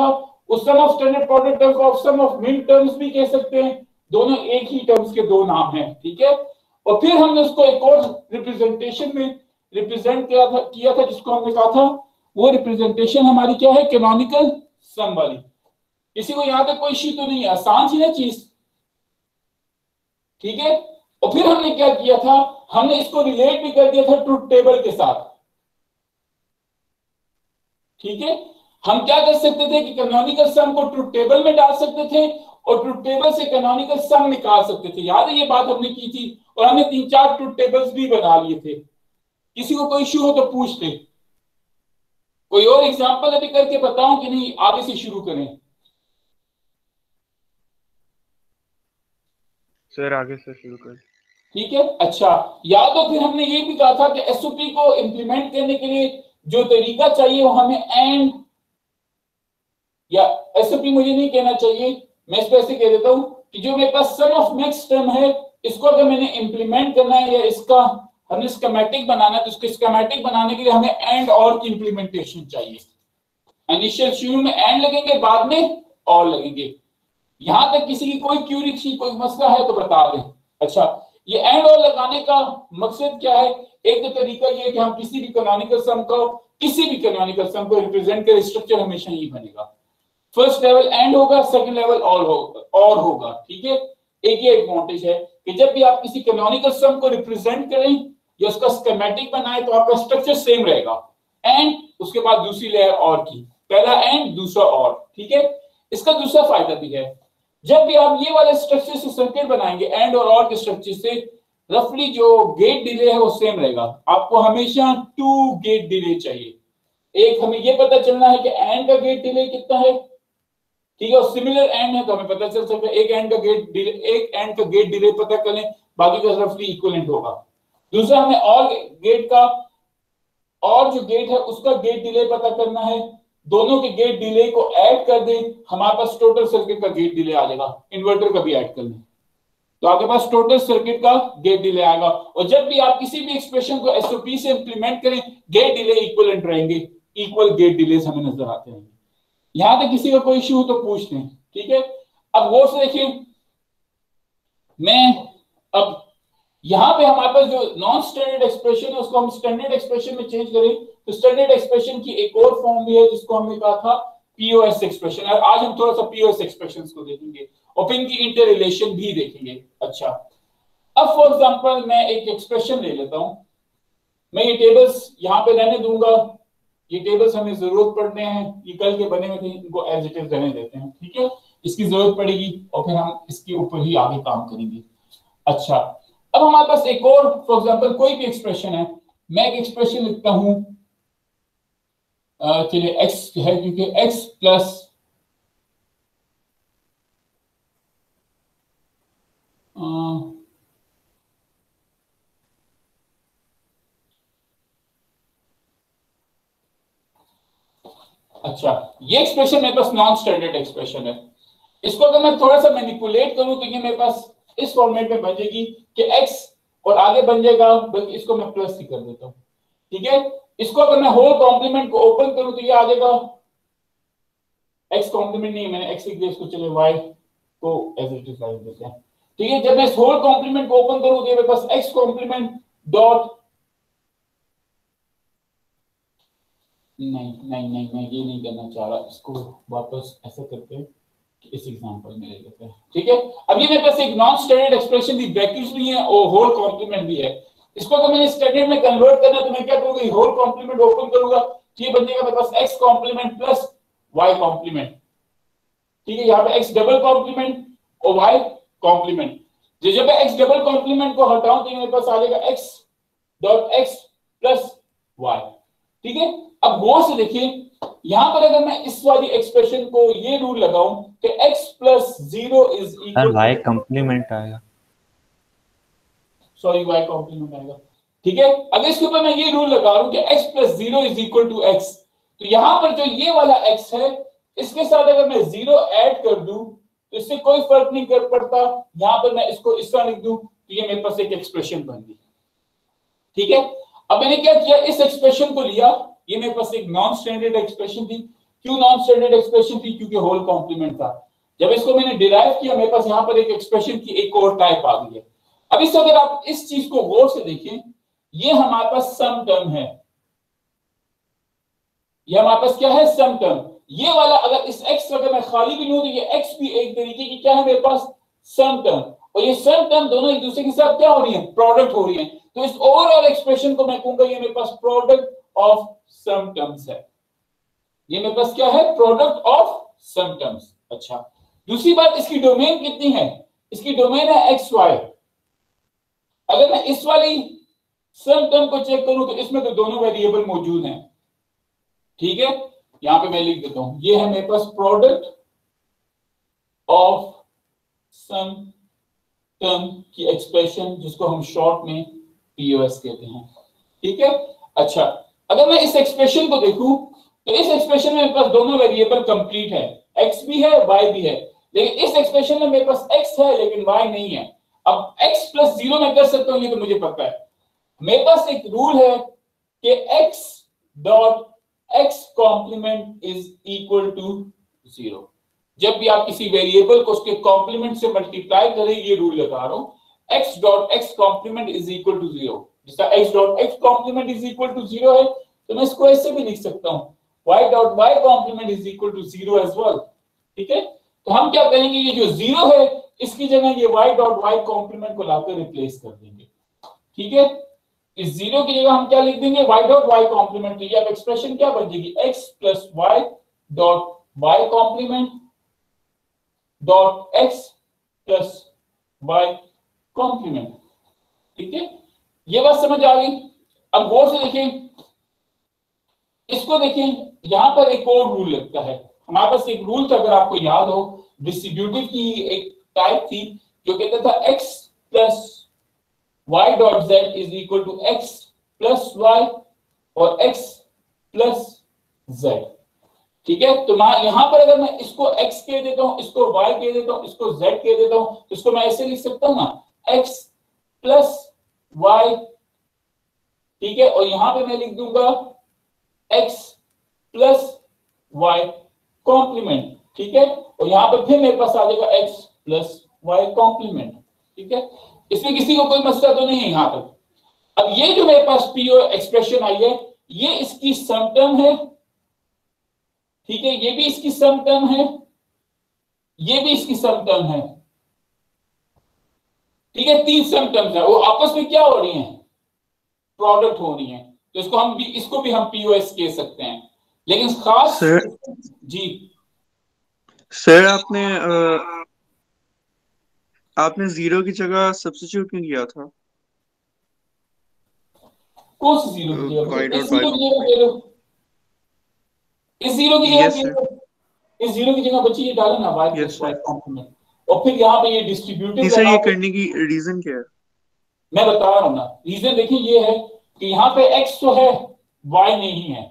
था, उस सम of standard product terms को सम ऑफ मिन टर्म्स भी कह सकते हैं, दोनों एक ही टर्म्स के दो नाम हैं, ठीक है। और फिर हमने उसको एक और रिप्रेजेंटेशन में रिप्रेजेंट किया था जिसको हमने कहा था वो रिप्रेजेंटेशन हमारी क्या है, कैनोनिकल सम वाली। किसी को यहां तक कोई इश्यू तो नहीं है, आसान सी ना चीज, ठीक है। और फिर हमने क्या किया था, हमने इसको रिलेट भी कर दिया था ट्रुथ टेबल के साथ, ठीक है। हम क्या कर सकते थे कि कैनोनिकल सम को ट्रुथ टेबल में डाल सकते थे और ट्रुथ टेबल से कैनोनिकल सम निकाल सकते थे, याद है ये बात हमने की थी। और हमने 3-4 ट्रुथ टेबल्स भी बना लिए थे। किसी को कोई इश्यू हो तो पूछ ले। कोई और एग्जांपल अभी करके बताऊं कि नहीं, आगे से शुरू करें? सर आगे से शुरू करें। ठीक है, अच्छा। या तो फिर हमने ये भी कहा था कि एसओपी को इंप्लीमेंट करने के लिए जो तरीका चाहिए वो हमें एंड, या एसओपी मुझे नहीं कहना चाहिए, मैं इसको ऐसे कह देता हूं कि जो मेरे पास सम ऑफ मिक्स टर्म है, इसको अगर मैंने इंप्लीमेंट करना है या इसका हमने स्कीमेटिक बनाना है, तो इसके स्कीमेटिक बनाने के लिए हमें एंड और की इंप्लीमेंटेशन चाहिए। इनिशियल शुरू में एंड लगेंगे, बाद में और लगेंगे। यहां तक किसी की कोई क्यूरी थी, कोई मसला है तो बता दें। अच्छा, ये एंड और लगाने का मकसद क्या है? एक तो तरीका ये है कि हम किसी भी कैनोनिकल सम को रिप्रेजेंट करें, स्ट्रक्चर हमेशा ही बनेगा। फर्स्ट लेवल एंड होगा, सेकंड लेवल और होगा, ठीक है। एक ये एडवांटेज है कि जब भी आप किसी कैनोनिकल सम को रिप्रेजेंट करें या उसका स्कीमेटिक बनाए तो आपका स्ट्रक्चर सेम रहेगा। एंड उसके बाद दूसरी लेयर और की, पहला एंड दूसरा और, ठीक है। इसका दूसरा फायदा भी है, जब भी आप ये वाले स्ट्रक्चर से सर्किट बनाएंगे एंड और के स्ट्रक्चर से, रफली जो गेट डिले है वो सेम रहेगा। आपको हमेशा 2 गेट डिले चाहिए। एक हमें ये पता चलना है कि एंड का गेट डिले कितना है, ठीक है। और सिमिलर एंड है तो हमें पता चल सकता है एक एंड का गेट डिले पता कर लें, बाकी का रफली इक्विवेलेंट होगा। दूसरा हमें और गेट का, और जो गेट है उसका गेट डिले पता करना है, दोनों के गेट डिले को ऐड कर दें, हमारे पास टोटल सर्किट का गेट डिले आ जाएगा। इन्वर्टर का भी ऐड कर लें तो आपके पास टोटल सर्किट का गेट डिले आएगा। और जब भी आप किसी भी एक्सप्रेशन को एसओपी से इंप्लीमेंट करें, गेट डिले इक्विवेलेंट रहेंगे, इक्वल गेट डिलेस हमें नजर आते हैं। यहां तक किसी का कोई इश्यू हो तो पूछ लें, ठीक है। अब गौर से देखिए, मैं अब यहां पे हमारे पास जो नॉन स्टैंडर्ड एक्सप्रेशन है उसको हम स्टैंडर्ड एक्सप्रेशन में चेंज करें तो स्टैंडर्ड एक्सप्रेशन की एक और फॉर्म भी है जिसको हमने कहा था पीओएस एक्सप्रेशन। आज हम थोड़ा सा पीओएस एक्सप्रेशंस को देखेंगे और फिर इनकी इंटर रिलेशन भी देखेंगे। अच्छा, अब फॉर एग्जांपल मैं एक एक्सप्रेशन ले लेता हूं, मैं ये टेबल्स यहां पे रहने दूंगा, ये टेबल्स हमें जरूरत पड़ने हैं, ये कल के बने हुए थे, इनको एज इट इज रहने देते हैं, ठीक है। इसकी जरूरत पड़ेगी और फिर हम इसके ऊपर ही आगे काम करेंगे। अच्छा, अब हमारे पास एक और फॉर एग्जांपल कोई भी एक्सप्रेशन है, मैं एक एक्सप्रेशन लिखता हूं, चलिए एक्स है क्योंकि एक्स प्लस अच्छा, ये एक्सप्रेशन मेरे पास नॉन स्टैंडर्ड एक्सप्रेशन है। इसको अगर मैं थोड़ा सा मैनिपुलेट करूं तो ये मेरे पास इस फॉर्मेट में बन जाएगी कि x और आगे बन जाएगा, बल्कि इसको मैं प्लस ही कर देता हूं, ठीक है। इसको अगर मैं होल कॉम्प्लीमेंट को ओपन करूं तो ये आ जाएगा x कॉम्प्लीमेंट नहीं, मैंने x लिख दिया, इसको चलिए y को एज इट इज लिख देते हैं, ठीक है। जब मैं इस होल कॉम्प्लीमेंट को ओपन करूं तो ये मेरे पास x कॉम्प्लीमेंट डॉट, नहीं मैं ये नहीं करना चाह रहा, इसको वापस ऐसा करते हैं कि इस एग्जांपल में ले लेते हैं, ठीक है। अब ये मेरे पास एक नॉन स्टैंडर्ड एक्सप्रेशन दी, ब्रैकेट्स भी है और होल कॉम्प्लीमेंट भी है। इसको अगर मैंने स्टैंडर्ड में कन्वर्ट करना तो मैं क्या करूंगा, होल कॉम्प्लीमेंट ओपन करूंगा तो ये बन जाएगा मेरे पास x complement plus y complement, ठीक है। यहाँ पे x डबल कॉम्प्लीमेंट और y कॉम्प्लीमेंट, जब मैं x डबल कॉम्प्लीमेंट को हटाऊं तो मेरे पास आ जाएगा x dot x plus y, ठीक है। अब गौर से देखिए, यहां पर अगर मैं इस वाली एक्सप्रेशन को ये रूल लगाऊं कि x plus 0 is equal, y complement आएगा, सॉरी y कॉम्प्लीमेंट आएगा, ठीक है। अगर इसके ऊपर मैं ये रूल लगा रहा हूं कि x plus 0 is equal to x, तो यहां पर जो ये वाला x है इसके साथ अगर मैं 0 ऐड कर दूं तो इससे कोई फर्क नहीं कर पड़ता। यहां पर मैं इसको इस तरह लिख दूं तो ये मेरे पास एक एक्सप्रेशन बन गई, ठीक है। अब मैंने क्या किया, इस एक्सप्रेशन को लिया, ये मेरे पास एक नॉन स्टैंडर्ड एक्सप्रेशन थी, क्यों नॉन स्टैंडर्ड एक्सप्रेशन थी? क्योंकि होल कॉम्प्लीमेंट था। जब इसको मैंने डिराइव किया मेरे पास यहाँ पर एक एक्सप्रेशन की एक और टाइप आ गई है। अब इस अगर आप इस चीज को गौर से देखें, ये हमारे पास सम टर्म है, ये हमारे पास क्या है? सम टर्म। ये वाला अगर इस x अगर मैं खाली भी लूं तो ये x भी एक तरीके की क्या है मेरे पास? सम टर्म। और ये सम टर्म दोनों एक दूसरे के साथ क्या हो रही है? प्रोडक्ट हो रही है। तो इस ओवरऑल एक्सप्रेशन को मैं कहूंगा ये मेरे पास प्रोडक्ट ऑफ सम टर्म्स है। ये मेरे पास क्या है? Product of sum terms. अच्छा, दूसरी बात, इसकी डोमेन कितनी है? इसकी डोमेन है एक्स वाई। अगर मैं इस वाली सम टर्म को चेक करूं तो इसमें तो दोनों वेरिएबल मौजूद हैं, ठीक है। यहां पे मैं लिख देता हूं, ये है मेरे पास प्रोडक्ट ऑफ सम टर्म की एक्सप्रेशन, जिसको हम शॉर्ट में पीओएस कहते हैं, ठीक है। अच्छा, अगर मैं इस एक्सप्रेशन को देखूं तो इस एक्सप्रेशन में मेरे पास दोनों वेरिएबल कंप्लीट है, एक्स भी है वाई भी है। लेकिन इस एक्सप्रेशन में मेरे पास एक्स है लेकिन वाई नहीं है। अब x प्लस 0 मैं कर सकता हूं, ये तो मुझे पता है। मेरे पास एक रूल है कि x dot x complement is equal to 0। जब भी आप किसी वेरिएबल को उसके कॉम्प्लीमेंट से मल्टीप्लाई करें, ये रूल लगा रहा हूं, x dot x complement is equal to 0। जैसा x dot x complement is equal to 0 है तो मैं इसको ऐसे भी लिख सकता हूं, y dot y complement is equal to 0 as well, ठीक है। तो हम क्या करेंगे, ये जो 0 है इसकी जगह ये y डॉट y कॉम्प्लीमेंट को लाकर रिप्लेस कर देंगे, ठीक है। इस 0 की जगह हम क्या लिख देंगे? y dot y complement. तो ये अब एक्सप्रेशन क्या बन जाएगी? x plus y dot y complement dot x plus y complement, ठीक है। ये बात समझ आ गई? अब गौर से देखें, इसको देखें, यहां पर एक और रूल लगता है। हमारे पास एक रूल था, अगर आपको याद हो, डिस्ट्रीब्यूटिव की एक टाइप थी जो कहता था x plus y dot z is equal to x plus y और x प्लस z, ठीक है। तो मैं यहां पर अगर मैं इसको x कह देता हूं, इसको y कह देता हूं, इसको z कह देता हूं, तो इसको मैं ऐसे लिख सकता हूं ना, x प्लस y, ठीक है। और यहां पे मैं लिख दूंगा x प्लस y कॉम्प्लीमेंट, ठीक है। और यहां पर फिर मेरे पास आ जाएगा x प्लस y कॉम्प्लीमेंट, ठीक है। इसमें किसी को कोई मसला तो नहीं है यहां तक। अब ये जो मेरे पास पीओ एक्सप्रेशन आई है, ये इसकी सम टर्म है, ठीक है। ये भी इसकी सम टर्म है, ये भी इसकी सम टर्म है, ठीक है। 3 सम टर्म्स है, वो आपस में क्या हो रही हैं? प्रोडक्ट हो रही हैं। तो इसको भी हम पीओएस कह सकते हैं। लेकिन खास सर जी सर आपने 0 की जगह सब्स्टिट्यूट क्यों किया था? कौन सी 0 की जगह? y इस डॉट y 0 की जगह कॉम्प्लीमेंट। कह दो, इस 0 की जगह यस कह सर, दो, इस 0 की जगह बच्चे ये डालो ना y yes plus y sir. Complement, और फिर यहाँ पे ये नहीं डिस्ट्रीब्यूटिव सर, ये लगाओ। करने की रीजन क्या है? मैं बता रहा हूं ना, रीजन देखिए ये है कि यहाँ पे x तो है, y नहीं है,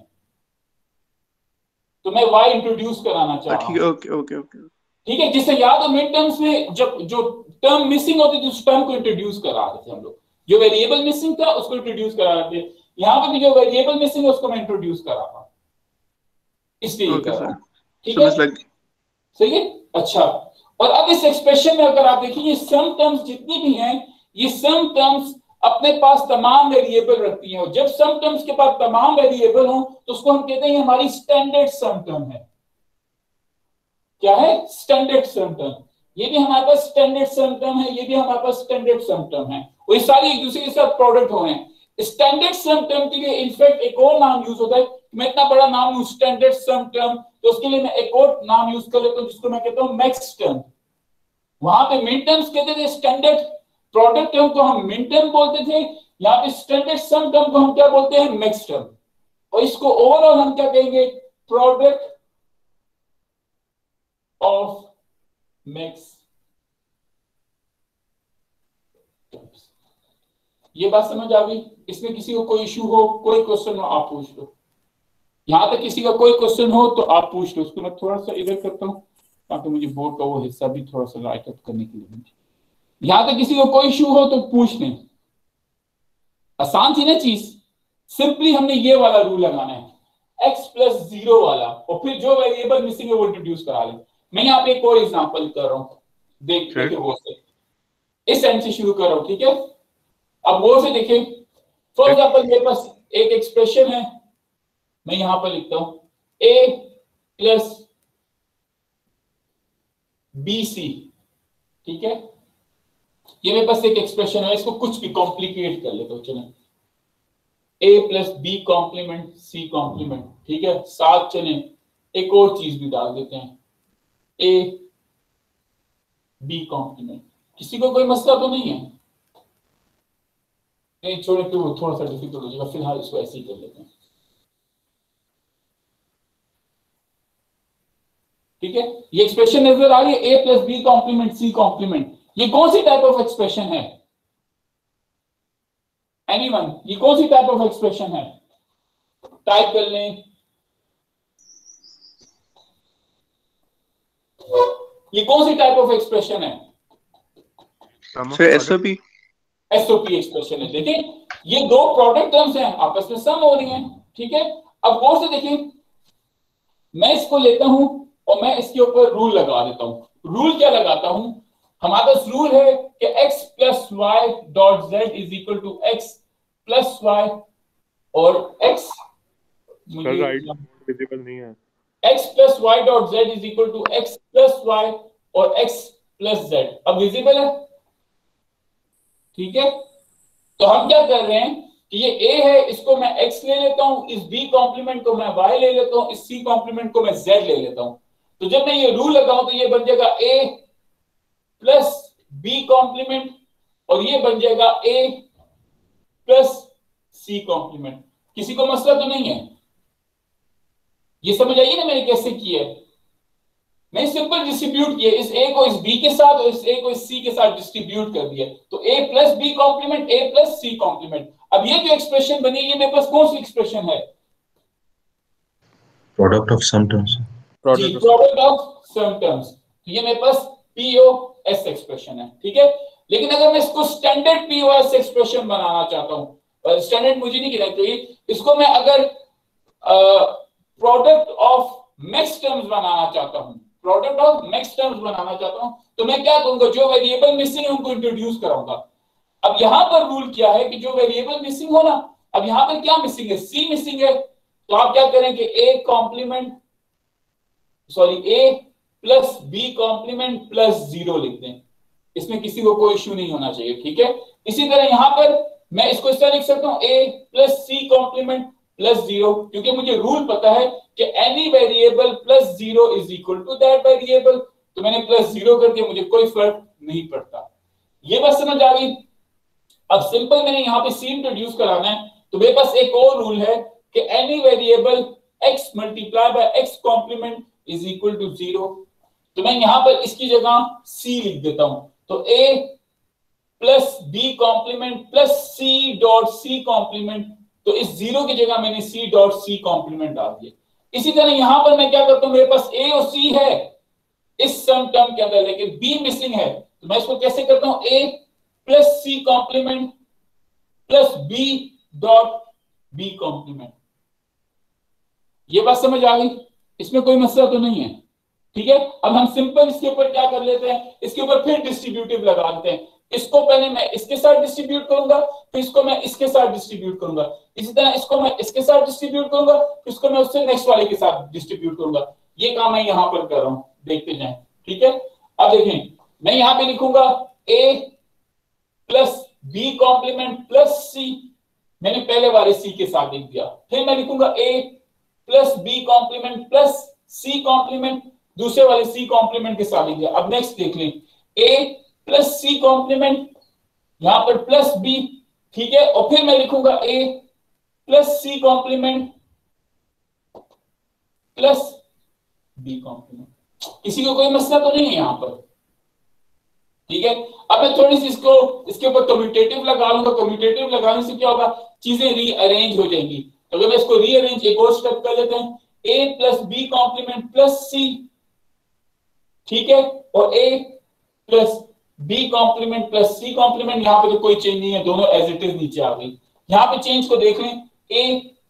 तो मैं y इंट्रोड्यूस कराना चाह रहा ठीक है, हूँ, ओके ओके ओके। ठीक है। जिससे याद हो मिड टर्म्स में जब जो टर्म मिसिंग होती थी उस टर्म को इंट्रोड्यूस करा रहे थे हम लोग, जो वेरिएबल मिसिंग था उसको इंट्रोड्यूस करा रहे थे। यहाँ पे भी जो वेरिएबल मिसिंग है उसको मैं इंट्रोड्यूस करा रहा हूं, इसलिए ये ओके कर रहा सर, हूं, ठीक है, समझ लग। सही है। अच्छा, और अब इस एक्सप्रेशन में अगर आप देखिए, सम टर्म्स जितनी भी हैं, ये सम टर्म्स अपने पास तमाम वेरिएबल रखती हैं, और जब सम टर्म्स के पास तमाम वेरिएबल हो तो उसको हम कहते हैं हमारी स्टैंडर्ड सम टर्म है। क्या है? स्टैंडर्ड सम टर्म। ये भी हमारे पास स्टैंडर्ड सम टर्म है, ये भी हमारे पास स्टैंडर्ड सम टर्म है, और ये सारी एक दूसरे के साथ प्रोडक्ट हो रहे हैं। स्टैंडर्ड सम टर्म के लिए इनफैक्ट एक और नाम यूज होता है। मैं इतना बड़ा नाम लूं स्टैंडर्ड सम टर्म, तो उसके लिए मैं एक और नाम यूज कर लेता हूं जिसको मैं कहता हूं मैक्स टर्म। वहां पे मिन टर्म्स कहते थे, स्टैंडर्ड प्रोडक्ट टर्म को हम मिन टर्म बोलते थे, यहाँ पे स्टैंडर्ड सम टर्म को हम क्या बोलते हैं? Max term. और इसको ओवरऑल हम क्या कहेंगे? Product of max. ये बात समझ आ गई? इसमें किसी को कोई इशू हो, कोई क्वेश्चन हो, आप पूछ लो। यहां तक किसी का कोई क्वेश्चन हो तो आप पूछ लो। उसको मैं थोड़ा सा इधर करता हूं ताकि मुझे बोर्ड का वो हिस्सा भी थोड़ा सा लाइट अप करने के लिए। यहां तक किसी को कोई इशू हो तो पूछ लें। आसान थी ना चीज, सिंपली हमने ये वाला रूल लगाना है। x प्लस 0 वाला, और फिर जो वेरिएबल मिसिंग है वो इंट्रोड्यूस करा ले। मैं यहाँ पे एक और एग्जांपल कर रहा हूँ, देखिए वो से इस एंड से शुरू कर रहा हूँ, ठीक है। अब वो से देखिए, फॉर एग्जांपल मेरे पास एक एक्सप्रेशन है, मैं यहां पर लिखता हूं a प्लस बी सी, ठीक है। ये मेरे पास एक एक्सप्रेशन है, इसको कुछ भी कॉम्प्लिकेट कर लेता हूं, चलें a plus B complement C complement, ठीक है। साथ चलें एक और चीज भी डाल देते हैं, a बी कॉम्प्लीमेंट। किसी को कोई मसला तो नहीं है? नहीं छोड़े, तो थोड़ा सा डिफिकल्ट हो जाएगा, फिलहाल इसको ऐसे ही कर लेते हैं, ठीक है। ये एक्सप्रेशन नजर आ रही है, a plus B complement C complement. ये कौन सी टाइप ऑफ एक्सप्रेशन है? एनीवन, ये कौन सी टाइप ऑफ एक्सप्रेशन है? टाइप कर लें, ये कौन सी टाइप ऑफ एक्सप्रेशन है? एसओपी। एसओपी एक्सप्रेशन है। देखिए ये दो प्रोडक्ट टर्म्स हैं, आपस में सम हो रही हैं, ठीक है। अब गौर से देखिए, मैं इसको लेता हूं और मैं इसके ऊपर रूल लगा देता हूं। रूल क्या लगाता हूं? हमारा पास रूल है कि x plus Y dot Z is equal to X plus Y, और x विजिबल नहीं है, x plus Y dot Z is equal to X plus Y और x प्लस जेड। अब विजिबल है, ठीक है। तो हम क्या कर रहे हैं कि ये a है, इसको मैं x ले लेता हूं, इस b कॉम्प्लीमेंट को मैं y ले लेता हूं, इस c कॉम्प्लीमेंट को मैं z ले लेता हूं। तो जब मैं ये रूल लगाऊं तो ये बन जाएगा a प्लस b कॉम्प्लीमेंट, और ये बन जाएगा a प्लस c कॉम्प्लीमेंट। किसी को मसला तो नहीं है? ये समझ आइए ना मैंने कैसे किया है। मैं सिंपल डिस्ट्रीब्यूट किया, इस a को इस b के साथ और इस a को इस c के साथ डिस्ट्रीब्यूट कर दिया, तो a plus b complement a plus c complement. अब ये जो एक्सप्रेशन बनी, ये मेरे पास कौन सी एक्सप्रेशन है? Product of sum terms. Product of sum terms. तो ये मेरे पास POS एक्सप्रेशन है, ठीक है। लेकिन अगर मैं इसको स्टैंडर्ड POS एक्सप्रेशन बनाना चाहता हूं, स्टैंडर्ड मुझे नहीं कहना चाहिए, इसको मैं अगर प्रोडक्ट ऑफ मिक्स टर्म्स बनाना चाहता हूं, प्रोडक्ट ऑफ मिक्स टर्म्स बनाना चाहता हूं, तो मैं क्या करूंगा? जो वेरिएबल मिसिंग है उनको इंट्रोड्यूस कराऊंगा। अब यहां पर रूल क्या है कि जो वेरिएबल मिसिंग हो ना, अब यहां पर क्या मिसिंग है? C मिसिंग है, तो आप क्या करेंगे? a complement a plus B complement plus 0 लिख दें। इसमें किसी को कोई इश्यू नहीं होना चाहिए, ठीक है। इसी तरह यहां पर मैं इसको इस तरह लिख सकता हूं, a plus C complement plus 0, क्योंकि मुझे रूल पता है कि any variable plus 0 is equal to that variable. तो मैंने प्लस 0 कर दिया, मुझे कोई फर्क नहीं पड़ता। ये बात समझ आ गई? अब सिंपल मैंने यहां पे c इंट्रोड्यूस कराना है, तो मेरे पास एक और रूल है कि any variable x multiply by x complement is equal to 0। तो मैं यहां पर इसकी जगह c लिख देता हूं, तो a plus B complement plus c dot c complement, तो इस 0 की जगह मैंने c डॉट c कॉम्प्लीमेंट डाल दिया। इसी तरह यहां पर मैं क्या करता हूं, मेरे पास a और c है इस सम टर्म के अंदर, लेकिन b मिसिंग है, तो मैं इसको कैसे करता हूं? a plus c complement plus b dot b complement. ये बात समझ आ गई? इसमें कोई मसला तो नहीं है, ठीक है। अब हम सिंपल इसके ऊपर क्या कर लेते हैं, इसके ऊपर फिर डिस्ट्रीब्यूटिव लगा देते हैं। इसको पहले मैं इसके साथ डिस्ट्रीब्यूट करूंगा, फिर इसको मैं इसके साथ डिस्ट्रीब्यूट करूंगा, इसी तरह इसको मैं इसके साथ डिस्ट्रीब्यूट करूंगा, फिर इसको मैं उससे नेक्स्ट वाले के साथ डिस्ट्रीब्यूट करूंगा। ये काम मैं यहां पर कर रहा हूं, देखते जाएं, ठीक है। अब देखें, मैं यहां पे लिखूंगा a plus B complement plus c, मैंने पहले वाले c के साथ लिख दिया। फिर मैं लिखूंगा a plus B complement plus c complement, दूसरे वाले c कॉम्प्लीमेंट के साथ लिख दिया। अब नेक्स्ट देख लें, a प्लस c कॉम्प्लीमेंट, यहां पर प्लस b, ठीक है। और फिर मैं लिखूंगा a plus c complement plus b complement. किसी को कोई मसला तो नहीं है यहां पर, ठीक है। अब मैं थोड़ी सी इसको इसके ऊपर कम्यूटेटिव लगा लूंगा। कम्यूटेटिव लगाने से क्या होगा, चीजें रीअरेंज हो जाएंगी। तो अगर मैं इसको रीअरेंज एक और स्टेप कर लेते हैं, a plus B complement plus c, ठीक है, और a plus B complement plus C complement. यहां पे तो कोई चेंज नहीं है, दोनों एज इट इज नीचे आ गई। यहां पे चेंज को देख लें, a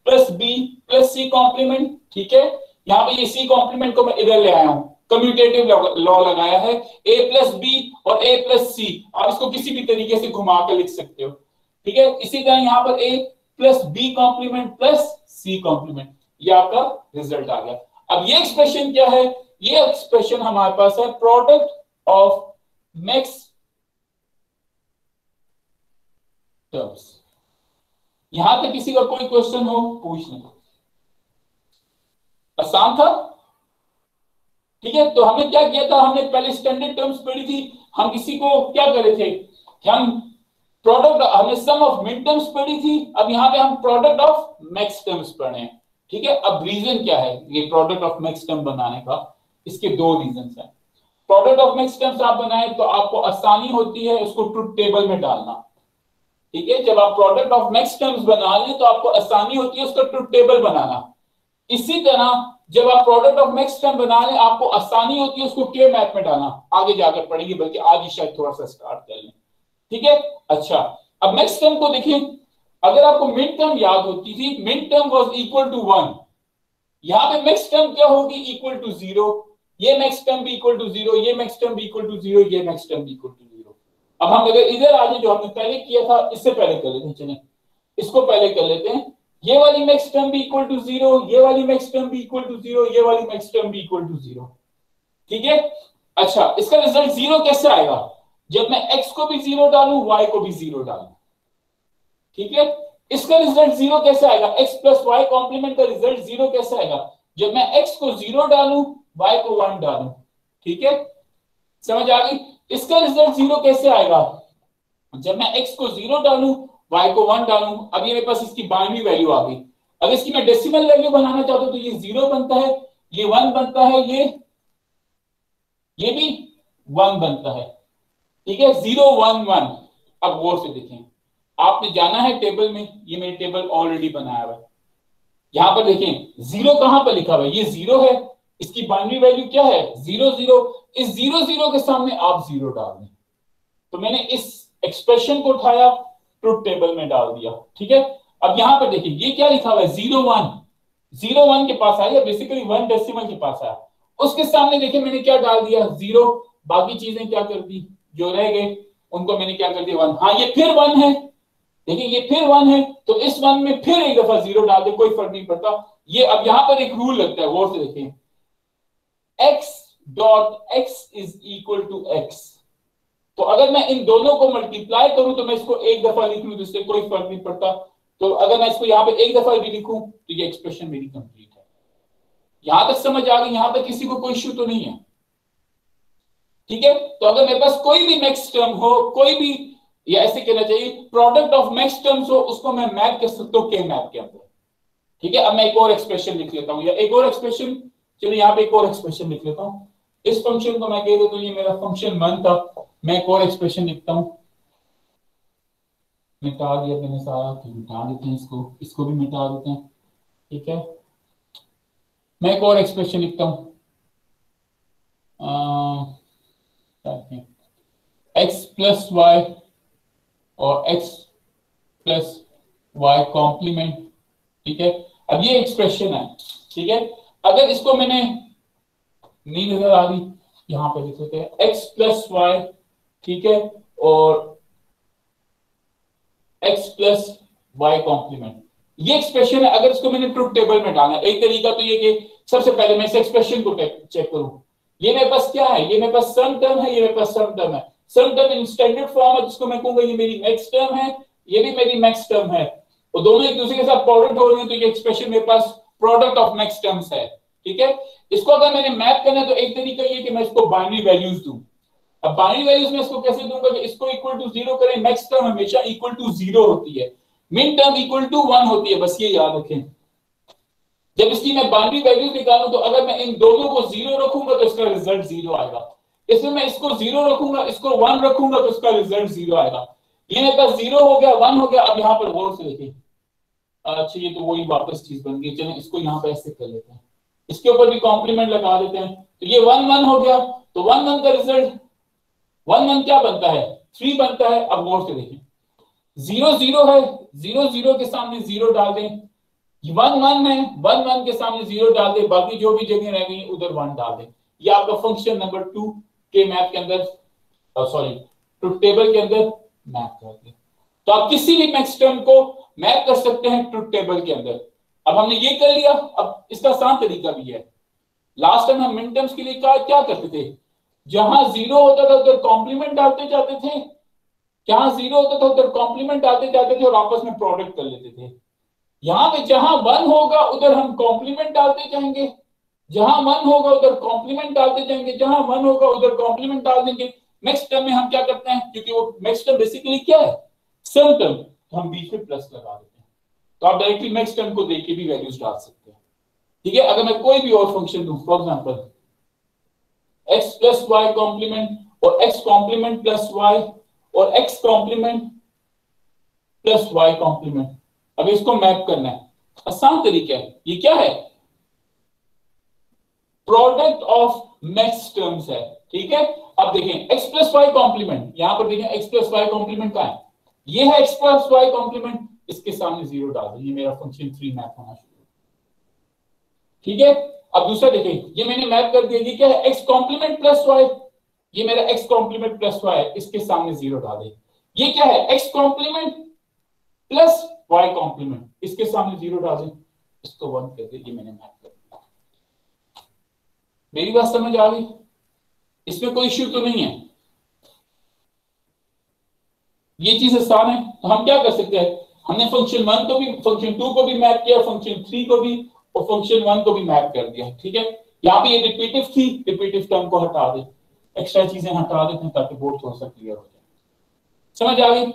plus B plus C complement, ठीक है। यहाँ पे ये सी कॉम्प्लीमेंट को मैं इधर ले आया हूं, कम्यूटेटिव लॉ लगाया है, ए प्लस बी और ए प्लस सी, आप इसको किसी भी तरीके से घुमा कर लिख सकते हो, ठीक है। इसी तरह यहाँ पर A plus B complement plus C complement, ये आपका रिजल्ट आ गया। अब ये एक्सप्रेशन क्या है, ये एक्सप्रेशन हमारे पास है प्रोडक्ट ऑफ मैक्स टर्म्स। यहां तक किसी का कोई क्वेश्चन हो पूछ लें, आसान था, ठीक है। तो हमने क्या किया था, हमने पहले स्टैंडर्ड टर्म्स पढ़ी थी, हम किसी को क्या कर रहे थे कि हम प्रोडक्ट, हमने सम ऑफ मिड टर्म्स पढ़ी थी, अब यहाँ पे हम प्रोडक्ट ऑफ मैक्स टर्म्स पढ़ रहे हैं, ठीक है। अब रीजन क्या है ये प्रोडक्ट ऑफ मैक्स टर्म बनाने का, इसके दो रीजन है। प्रोडक्ट ऑफ मैक्स टर्म्स आप बनाए तो आपको आसानी होती है उसको ट्रुथ टेबल में डालना, ठीक है। जब आप प्रोडक्ट ऑफ मैक्स टर्म्स बना लें तो आपको आसानी होती है उसका ट्रुथ टेबल बनाना। इसी तरह जब आप प्रोडक्ट ऑफ मैक्स टर्म बना लें आपको आसानी होती है उसको के मैथ में डालना, आगे जाकर पढ़ेंगे, बल्कि आज ही शायद थोड़ा सा स्टार्ट कर लें, ठीक है। अच्छा, अब मैक्स टर्म को देखिए, अगर आपको मिड टर्म याद होती थी, mid term was equal to 1, यहां पे मैक्स टर्म क्या होगी, इक्वल टू 0, ये मैक्स टर्म भी इक्वल टू 0, ये मैक्स टर्म भी इक्वल टू 0, ये मैक्स टर्म भी इक्वल टू 0। अब हम अगर इधर आ जाए, जो हमने पहले किया था इससे पहले कर लेते हैं, चलें इसको पहले कर लेते हैं, ये वाली मैक्स टर्म भी इक्वल टू 0, ये वाली मैक्स टर्म भी इक्वल टू 0, ये वाली मैक्स टर्म भी इक्वल टू 0, ठीक है। अच्छा, इसका रिजल्ट 0 कैसे आएगा, जब मैं x को भी 0 डालूं, y को भी 0 डालूं, ठीक है। इसका रिजल्ट 0 कैसे आएगा, x प्लस वाई कॉम्प्लीमेंट का रिजल्ट 0 कैसे आएगा, जब मैं x को 0 डालूं, y को 1 डालूं, ठीक है, समझ आ गई। इसका रिजल्ट 0 कैसे आएगा, जब मैं x को 0 डालूं, y को 1 डालूं। अब ये मेरे पास इसकी बाइनरी वैल्यू आ गई, अगर इसकी मैं डेसिमल वैल्यू बनाना चाहता हूं तो ये 0 बनता है, ये 1 बनता है, ये भी 1 बनता है, ठीक है, 0 1 1। अब गौर से देखें, आपने जाना है टेबल में, ये मैंने टेबल ऑलरेडी बनाया हुआ है, यहां पर देखें 0 कहां पर लिखा हुआ है, ये 0 है, इसकी बाइनरी वैल्यू क्या है 0 0, इस 0 0 के सामने आप 0 डाल दें, तो मैंने इस एक्सप्रेशन को उठाया ट्रुथ टेबल में डाल दिया, ठीक है। अब यहां पर देखिए ये क्या लिखा हुआ है 0 1, 0 1 के पास आया, बेसिकली 1 डेसिमल के पास आया, उसके सामने देखिए मैंने क्या डाल दिया 0, बाकी चीजें क्या कर दी, जो रह गए उनको मैंने क्या कर दिया 1। हाँ, ये फिर 1 है, देखिए ये फिर 1 है, तो इस 1 में फिर एक दफा 0 डाल दे, कोई फर्क नहीं पड़ता। ये अब यहां पर एक रूल लगता है, गौर से देखिए, x dot x is equal to x, तो अगर मैं इन दोनों को मल्टीप्लाई करूं तो मैं इसको एक दफा लिख लूं, जिससे कोई फर्क नहीं पड़ता, तो अगर मैं इसको यहां पे एक दफा भी लिखूं तो ये एक्सप्रेशन मेरी कंप्लीट है। यहां तक समझ आ गई, यहां तक किसी को कोई इश्यू तो नहीं है, ठीक है। तो अगर मेरे पास कोई भी मैक्स टर्म हो, कोई भी, या ऐसे कहना चाहिए प्रोडक्ट ऑफ मैक्स टर्म्स हो, उसको मैं मैप कर सकता हूं के मैप के अंदर, ठीक है। अब मैं एक और एक्सप्रेशन लिख लेता हूं, या एक और एक्सप्रेशन, चलिए यहाँ पे एक और एक्सप्रेशन लिख लेता हूं, इस फंक्शन को मैं कह देता हूं ये मेरा फंक्शन 1 था, मैं एक और एक्सप्रेशन लिखता हूं, मिटा दिया मैंने सारा, तो मिटा देते हैं इसको भी मिटा देते हैं, ठीक है। मैं एक और एक्सप्रेशन लिखता हूं, एक्स प्लस वाई और एक्स प्लस वाई कॉम्प्लीमेंट, ठीक है। अब ये एक्सप्रेशन है, ठीक है। अगर इसको मैंने नहीं नजर आ रही, यहां पे लिख लेते हैं एक्स प्लस वाई, ठीक है, और x प्लस वाई कॉम्प्लीमेंट, ये एक्सप्रेशन है। अगर इसको मैंने ट्रुथ टेबल में डालना, एक तरीका तो ये कि सबसे पहले मैं इस एक्सप्रेशन को चेक करूं, ये मेरे पास क्या है, ये मेरे पास सम टर्म है, ये मेरे पास सम टर्म है, सम टर्म इन स्टैंडर्ड फॉर्म है, जिसको मैं कहूंगा ये मेरी मैक्स टर्म है, ये भी मेरी मैक्स टर्म है, और दोनों एक दूसरे के साथ प्रोडक्ट हो रहे हैं, तो ये एक्सप्रेशन मेरे पास प्रोडक्ट ऑफ मैक्स टर्म्स है, ठीक है। इसको अगर मैंने मैप करना है तो एक तरीका ये कि मैं इसको बाइनरी वैल्यूज दूं। अब बाइनरी वैल्यूज में इसको कैसे दूंगा कि इसको इक्वल टू 0 करें, मैक्स टर्म हमेशा इक्वल टू 0 होती है, मिन टर्म इक्वल टू 1 होती है, बस ये याद रखें। जब इसकी मैं बाइनरी वैल्यूज निकालूं तो अगर मैं इन दोनों को 0 रखूंगा तो इसका रिजल्ट 0 आएगा, इसमें मैं इसको 0 रखूंगा, इसको 1 रखूंगा तो इसका रिजल्ट 0 आएगा। ये मेरे पास 0 हो गया, 1 हो गया। अब यहाँ पर गौर से देखिए, अच्छा ये तो वही वापस चीज बन गई, चलें इसको यहाँ पे ऐसे कर लेते हैं, इसके ऊपर भी कॉम्प्लीमेंट लगा देते हैं, तो ये 1 1 हो गया, तो 1 1 का रिजल्ट 1 1 क्या बनता है 3 बनता है। अब गौर से देखिए 0 0 है, 0 0 के सामने 0 डाल दें, वन वन है, वन वन के सामने जीरो डाल दे, बाकी जो भी जगह रह गई उधर वन डाल दे। ये आपका फंक्शन नंबर 2 के मैप के अंदर, सॉरी ट्रुथ टेबल के अंदर मैप कर दिया। तो आप किसी भी मैक्स टर्म को मैप कर सकते हैं ट्रुथ टेबल के अंदर। अब हमने ये कर लिया, अब इसका आसान तरीका भी है। लास्ट टाइम हम मिन टर्म्स के लिए क्या करते थे, जहां जीरो होता था उधर कॉम्प्लीमेंट डालते जाते थे, जहां जीरो होता था उधर कॉम्प्लीमेंट डालते जाते थे और आपस में प्रोडक्ट कर लेते थे। यहां पे जहां वन होगा उधर हम कॉम्प्लीमेंट डालते जाएंगे, जहां वन होगा उधर कॉम्प्लीमेंट डालते जाएंगे, जहां वन होगा उधर कॉम्प्लीमेंट डाल देंगे। नेक्स्ट टर्म में हम क्या करते हैं, क्योंकि वो नेक्स्ट टर्म बेसिकली क्या है, सम टर्म, तो हम बीच में प्लस लगा देते हैं। तो आप डायरेक्टली नेक्स्ट टर्म को देख के भी वैल्यूज डाल सकते हैं। ठीक है, अगर मैं कोई भी और फंक्शन दूं, for example x plus Y complement और x कॉम्प्लीमेंट प्लस वाई और x complement plus Y complement, अब इसको मैप करना है, आसान तरीका है। ये क्या है, प्रोडक्ट ऑफ मैक्स टर्म्स है। ठीक है, अब देखें x प्लस वाई कॉम्प्लीमेंट, यहां पर देखें x प्लस वाई कॉम्प्लीमेंट कहां है, ये है x प्लस वाई कॉम्प्लीमेंट, इसके सामने जीरो डाल दो, ये मेरा फंक्शन 3 मैप होना शुरू। ठीक है, अब दूसरा देखें, ये मैंने मैप कर दिया, ये क्या है, x कॉम्प्लीमेंट प्लस वाई, ये मेरा x कॉम्प्लीमेंट प्लस वाई, इसके सामने जीरो डाल दे। ये क्या है, x complement plus Y complement, इसके सामने जीरो डाल दे, इसको 1 कर दे, ये मैंने मैप कर दिया। मेरी बात समझ आ गई, इसमें कोई इश्यू तो नहीं है, ये चीज आसान है। तो हम क्या कर सकते हैं, हमने फंक्शन 1 को भी, फंक्शन 2 को भी मैप किया, फंक्शन 3 को भी और फंक्शन 1 को भी मैप कर दिया। ठीक है, यहाँ पे ये रिपीटिव थी, रिपीटिव टर्म को हटा दे, एक्स्ट्रा चीजें हटा देते हैं ताकि बोर्ड थोड़ा सा क्लियर हो जाए। समझ आ गई,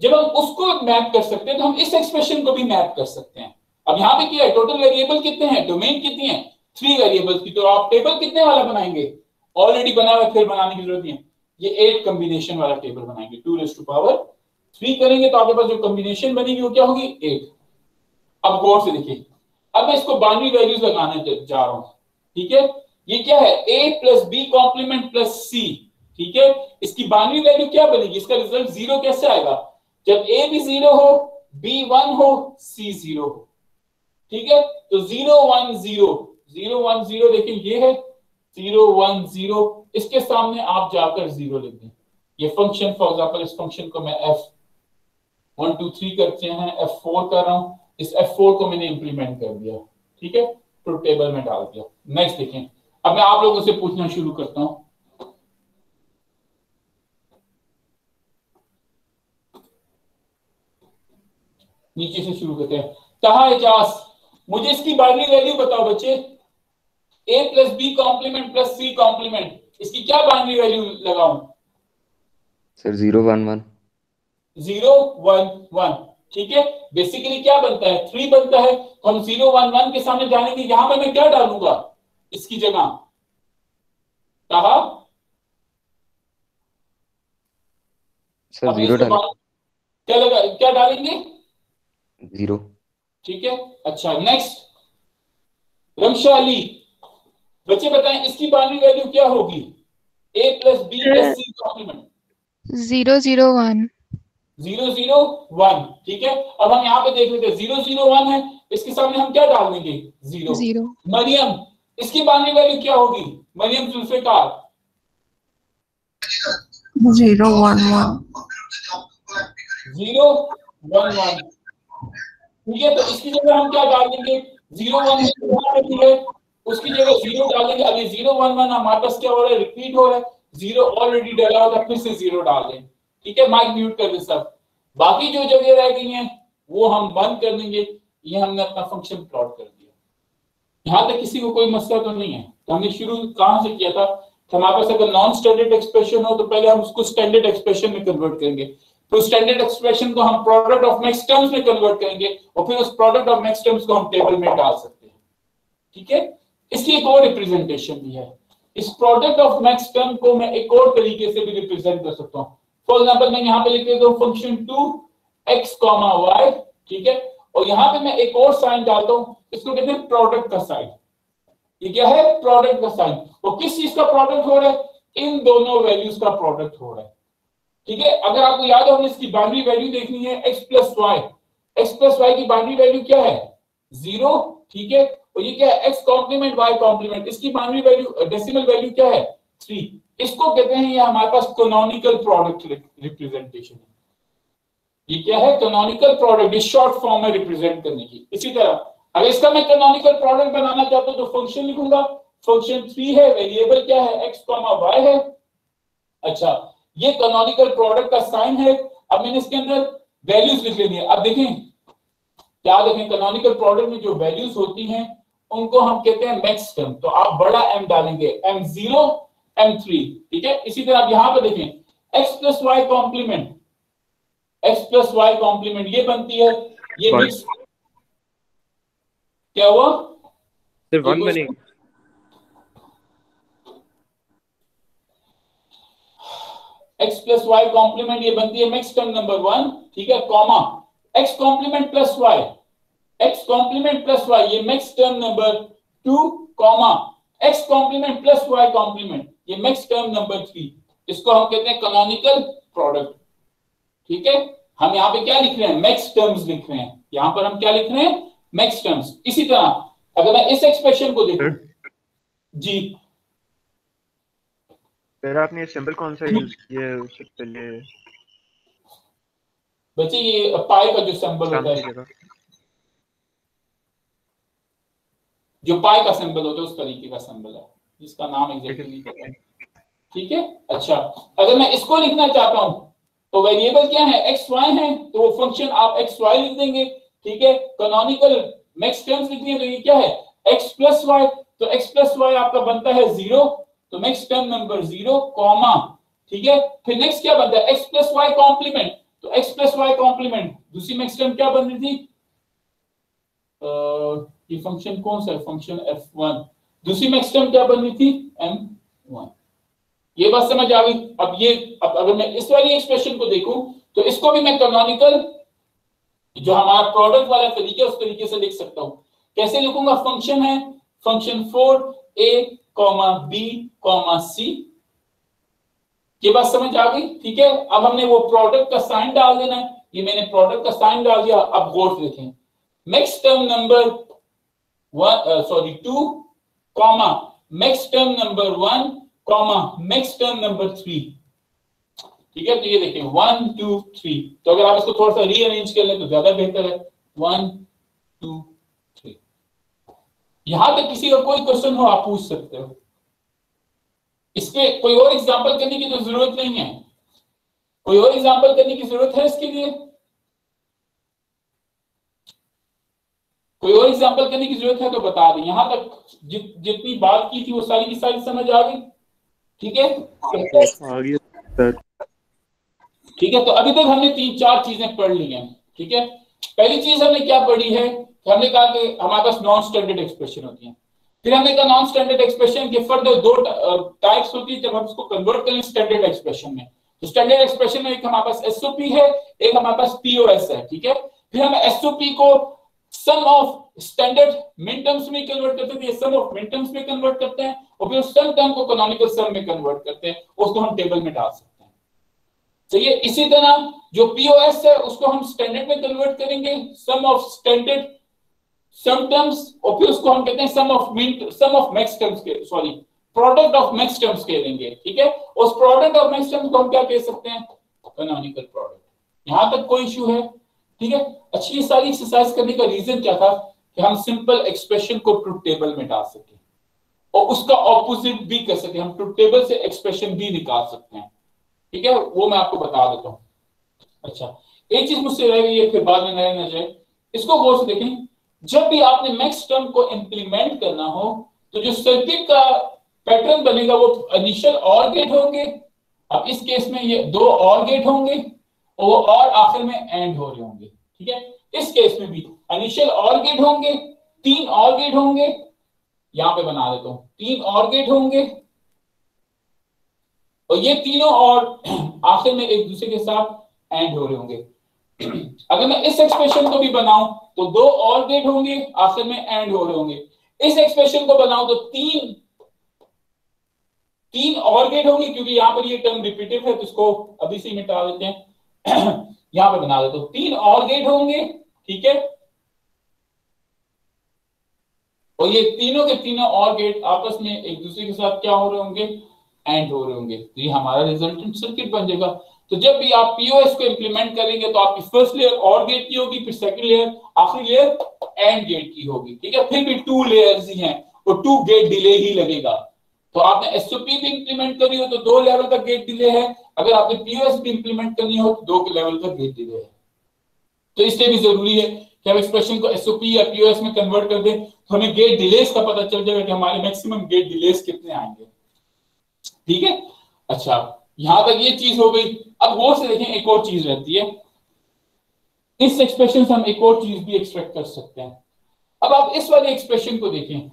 जब हम उसको मैप कर सकते हैं तो हम इस एक्सप्रेशन को भी मैप कर सकते हैं। अब यहाँ पे क्या है, टोटल वेरिएबल कितने हैं, डोमेन कितनी है, 3 वेरिएबल्स की, तो आप टेबल कितने वाला बनाएंगे, ऑलरेडी बना हुआ, फिर बनाने की जरूरत नहीं है, ये 8 कॉम्बिनेशन वाला टेबल बनाएंगे, 2⁻³ करेंगे तो आपके पास जो कॉम्बिनेशन बनेगी वो क्या होगी, 8। अब गौर से देखिए, अब मैं इसको बाइनरी वैल्यूज लगाने जा रहा हूं। ठीक है, ये क्या है, a plus B complement plus C. ठीक है, इसकी बाइनरी वैल्यू क्या बनेगी, इसका रिजल्ट 0 कैसे आएगा, जब a भी 0 हो, b 1 हो, c 0 हो। ठीक है, तो 0 1 0 0 1 0, देखिए ये है 0 1 0, इसके सामने आप जाकर 0 लिख दें। ये फंक्शन, फॉर एग्जांपल इस फंक्शन को मैं f1 2 3 करते हैं, f4 कर रहा हूं, इस f4 को मैंने इंप्लीमेंट कर दिया। ठीक है, ट्रुथ टेबल में डाल दिया। नेक्स्ट देखें, अब मैं आप लोगों से पूछना शुरू करता हूं, नीचे से शुरू करते हैं। तहा एजाज, मुझे इसकी बाइनरी वैल्यू बताओ बच्चे, a plus B complement plus C complement, इसकी क्या बाइनरी वैल्यू लगाऊं सर, 0 1 1 0 1 1। ठीक है, बेसिकली क्या बनता है, 3 बनता है, तो हम 0 1 1 के सामने जानेंगे, यहां पर मैं क्या डालूंगा इसकी जगह, कहा सर 0 डाल, क्या लगा, क्या डालेंगे 0। ठीक है, अच्छा नेक्स्ट, रमशा अली, बच्चे बताएं इसकी बाइनरी वैल्यू क्या होगी, a plus B plus C complement 0 0 1 0 0 1। ठीक है, अब हम यहाँ पे देख लेते हैं, 0 0 1 है, इसके सामने हम क्या डाल देंगे, 0। मरियम, इसकी बाइनरी वैल्यू क्या होगी, मरियम जुल्फिकार 0 1 1 0 1 1। ठीक है, तो इसकी जगह हम क्या डाल देंगे, 0 1 है, उसकी जगह 0 डालेंगे। अभी 0 1 1 हमारे पास क्या हो रहा है, रिपीट हो रहा है, 0 ऑलरेडी डाला होता, फिर से 0 डाल दें। ठीक है, माइक म्यूट कर दे सब, बाकी जो जगह रह गई हैं वो हम बंद कर देंगे। ये हमने अपना फंक्शन प्लॉट कर दिया, यहां तक किसी को कोई मसला तो नहीं है। तो हमने शुरू कहां से किया था, हमारे पास अगर नॉन स्टैंडर्ड एक्सप्रेशन हो तो पहले हम उसको स्टैंडर्ड एक्सप्रेशन में कन्वर्ट करेंगे, तो स्टैंडर्ड एक्सप्रेशन को हम प्रोडक्ट ऑफ मैक्स टर्म्स में कन्वर्ट करेंगे और फिर उस प्रोडक्ट ऑफ मैक्स टर्म्स को हम टेबल में डाल सकते हैं। ठीक है, इसकी एक और रिप्रेजेंटेशन भी है, इस प्रोडक्ट ऑफ मैक्स टर्म को मैं एक और तरीके से भी रिप्रेजेंट कर सकता हूं। फॉर एग्जांपल मैं यहां पे लिख देता हूं फंक्शन 2x, y। ठीक है, और यहां पे मैं एक और साइन डालता हूं, इसको कहते हैं प्रोडक्ट का साइन। ये क्या है, प्रोडक्ट का साइन। और किस चीज का प्रोडक्ट हो रहा है, इन दोनों वैल्यूज का प्रोडक्ट हो रहा है। ठीक है, अगर आपको याद हो, हमने इसकी बाइनरी वैल्यू देखनी है x प्लस वाई की बाइनरी वैल्यू क्या है, 0, ठीक है। और ये क्या है, x कॉम्प्लीमेंट y कॉम्प्लीमेंट, इसकी बाइनरी वैल्यू डेसिमल वैल्यू क्या है 3। इसको कहते हैं, ये हमारे पास कैनोनिकल प्रोडक्ट रिप्रेजेंटेशन है। ये क्या है, कैनोनिकल प्रोडक्ट, इस शॉर्ट फॉर्म में रिप्रेजेंट करने की। इसी तरह अगर इसका मैं कैनोनिकल प्रोडक्ट बनाना चाहता हूं तो फंक्शन लिखूंगा, फंक्शन 3 है, वेरिएबल क्या है x, y है। अच्छा, ये कैनोनिकल प्रोडक्ट का साइन है। अब मैंने इसके अंदर वैल्यूज लिख लेनी है। अब देखें क्या, देखें कैनोनिकल प्रोडक्ट में जो वैल्यूज होती हैं उनको हम कहते हैं मैक्स टर्म। तो आप बड़ा M डालेंगे, M0 M3, ठीक है। इसी तरह आप यहां पर देखें x plus Y complement, x plus Y complement ये बनती है, ये मिक्स क्या हुआ, सिर्फ 1 बनेगी। x प्लस वाई कॉम्प्लीमेंट ये बनती है मिक्स टर्म नंबर 1, ठीक है, comma x complement plus Y, x complement plus Y ये mix term number 2, comma x complement plus Y complement ये मिक्स टर्म नंबर 3। इसको हम कहते हैं कैनोनिकल प्रोडक्ट, ठीक है। हम यहाँ पे क्या लिख रहे हैं, मैक्स टर्म्स लिख रहे हैं। यहां पर हम क्या लिख रहे हैं, मैक्स टर्म्स। इसी तरह अगर मैं इस एक्सप्रेशन को देखूं, जी फिर आपने सिंबल कौन सा यूज किया है उससे पहले? बच्चे ये पाई का जो सिंबल होता है, जो पाई का सिंबल होता है उस तरीके का सिंबल है, जिसका नाम एग्जैक्टली नहीं पता, ठीक है। अच्छा, अगर मैं इसको लिखना चाहता हूं तो वेरिएबल क्या है, एक्स वाई है, तो वो फंक्शन आप एक्स वाई लिख देंगे, ठीक है। कैनोनिकल मैक्स टर्म्स लिख दिए तो ये क्या है, एक्स प्लस वाई, तो एक्स प्लस वाई आपका बनता है 0, तो नेक्स्ट टर्म नंबर 0, कॉमा, ठीक है। फिर नेक्स्ट क्या बनता है, एक्स प्लस वाई कॉम्प्लीमेंट, तो एक्स प्लस वाई कॉम्प्लीमेंट दूसरी नेक्स्ट टर्म क्या बन रही थी, ये फंक्शन कौन सा है, फंक्शन f1, दूसरी नेक्स्ट टर्म क्या बन रही थी, m1। ये बात समझ आ गई। अब अगर मैं इस वाली एक्सप्रेशन को देखूं तो इसको भी मैं कैनोनिकल जो हमारा प्रोडक्ट वाला तरीका उस तरीके से लिख सकता हूं। कैसे लिखूंगा, फंक्शन है, फंक्शन 4a, b, c। ये बात समझ आ गई, ठीक है। अब हमने वो प्रोडक्ट का साइन डाल देना है, ये मैंने प्रोडक्ट का साइन डाल दिया। अब गौर से देखें, next term number 2, comma next term number 1, comma next term number 3, ठीक है। तो ये देखिए 1 2 3, तो अगर आप इसको थोड़ा सा रीअरेंज कर लें तो ज्यादा बेहतर है, 1 2 3। यहां तक किसी का कोई क्वेश्चन हो आप पूछ सकते हो, इसके कोई और एग्जांपल करने की तो जरूरत नहीं है, कोई और एग्जांपल करने की जरूरत है इसके लिए, कोई और एग्जांपल करने की जरूरत है तो बता दें। यहां तक जितनी बात की थी वो सारी की सारी समझ आ गई, ठीक है। ठीक है, तो अभी तक हमने 3-4 चीजें पढ़ ली हैं, ठीक है। पहली चीज हमने क्या पढ़ी है, हमने कहा कि हमारे पास नॉन स्टैंडर्ड एक्सप्रेशन होती है। फिर हमने कहा नॉन स्टैंडर्ड एक्सप्रेशन के फर्दर 2 टाइप्स होती है जब हम उसको कन्वर्ट करें स्टैंडर्ड एक्सप्रेशन में। तो स्टैंडर्ड एक्सप्रेशन में एक हमारे पास एसओपी है, एक हमारे पास पीओएस है, ठीक है। फिर हम एसओपी को सम ऑफ स्टैंडर्ड मिन टर्म्स में कन्वर्ट करते हैं, सम ऑफ मिन टर्म्स में कन्वर्ट करते हैं, और फिर उस सम टर्म को कैनोनिकल सम में कन्वर्ट करते हैं, उसको हम टेबल में डाल सकते हैं। सही है। इसी तरह जो पीओएस है उसको हम स्टैंडर्ड में कन्वर्ट करेंगे, सम ऑफ स्टैंडर्ड सम टर्म्स, और फिर उसको हम कहते हैं सम ऑफ मैक्स टर्म्स के, sorry product of max terms कह देंगे, ठीक है। उस प्रोडक्ट ऑफ मैक्स टर्म्स को हम क्या कह सकते हैं, कैनोनिकल प्रोडक्ट। यहां तक कोई इश्यू है, ठीक है। अच्छी सारी एक्सरसाइज करने का रीजन क्या था कि हम सिंपल एक्सप्रेशन को ट्रुथ टेबल में डाल सके और उसका ऑपोजिट भी कर सके, हम ट्रुथ टेबल से एक्सप्रेशन भी निकाल सकते हैं, ठीक है। वो मैं आपको बता देता हूं। अच्छा, एक चीज मुझसे रह गई है, फिर बाद में रहना जाए, इसको गौर से देखें। जब भी आपने मैक्स टर्म को इंप्लीमेंट करना हो तो जो सर्किट का पैटर्न बनेगा वो इनिशियल और गेट होंगे, अब इस केस में ये 2 और गेट होंगे और वो और आखिर में एंड हो रहे होंगे, ठीक है। इस केस में भी इनिशियल और गेट होंगे, 3 और गेट होंगे, यहां पे बना देता हूं 3 और गेट होंगे, और ये तीनों और आखिर में एक दूसरे के साथ एंड हो रहे होंगे। अगर मैं इस एक्सप्रेशन को भी बनाऊं तो 2 और गेट होंगे, आखिर में एंड हो रहे होंगे। इस एक्सप्रेशन को बनाऊं तो 3 और गेट होंगे, क्योंकि यहां पर ये टर्म रिपीटेड है तो इसको अभी से मिटा देते हैं। यहां पे बना देते 3 और गेट होंगे, ठीक है। और ये तीनों के तीनों और गेट आपस में एक दूसरे के साथ क्या हो रहे होंगे, एंड हो रहे होंगे, तो ये हमारा रिजल्टेंट सर्किट बन जाएगा। तो जब भी आप पीओएस को इंप्लीमेंट करेंगे तो आपकी फर्स्ट लेयर और गेट की होगी, फिर सेकंड लेयर, आखिरी लेयर एंड गेट की होगी, ठीक है। फिर भी 2 लेयर्स ही हैं और 2 गेट डिले ही लगेगा। तो आपने एसओपी भी इंप्लीमेंट करी हो तो 2 लेवल का गेट डिले है, अगर आपने पीओएस भी इंप्लीमेंट करनी हो तो 2 लेवल का गेट डिले है। तो इसलिए भी जरूरी है कि हम एक्सप्रेशन को एसओपी या पीओएस में कन्वर्ट कर दें, तो हमें गेट डिलेस का पता चल जाएगा कि हमारे मैक्सिमम गेट डिलेस कितने आएंगे, ठीक है। अच्छा, यहां तक ये चीज हो गई। अब गौर से देखें, एक और चीज रहती है, इस एक्सप्रेशन से हम एक और चीज भी एक्सपेक्ट कर सकते हैं। अब आप इस वाले एक्सप्रेशन को देखें,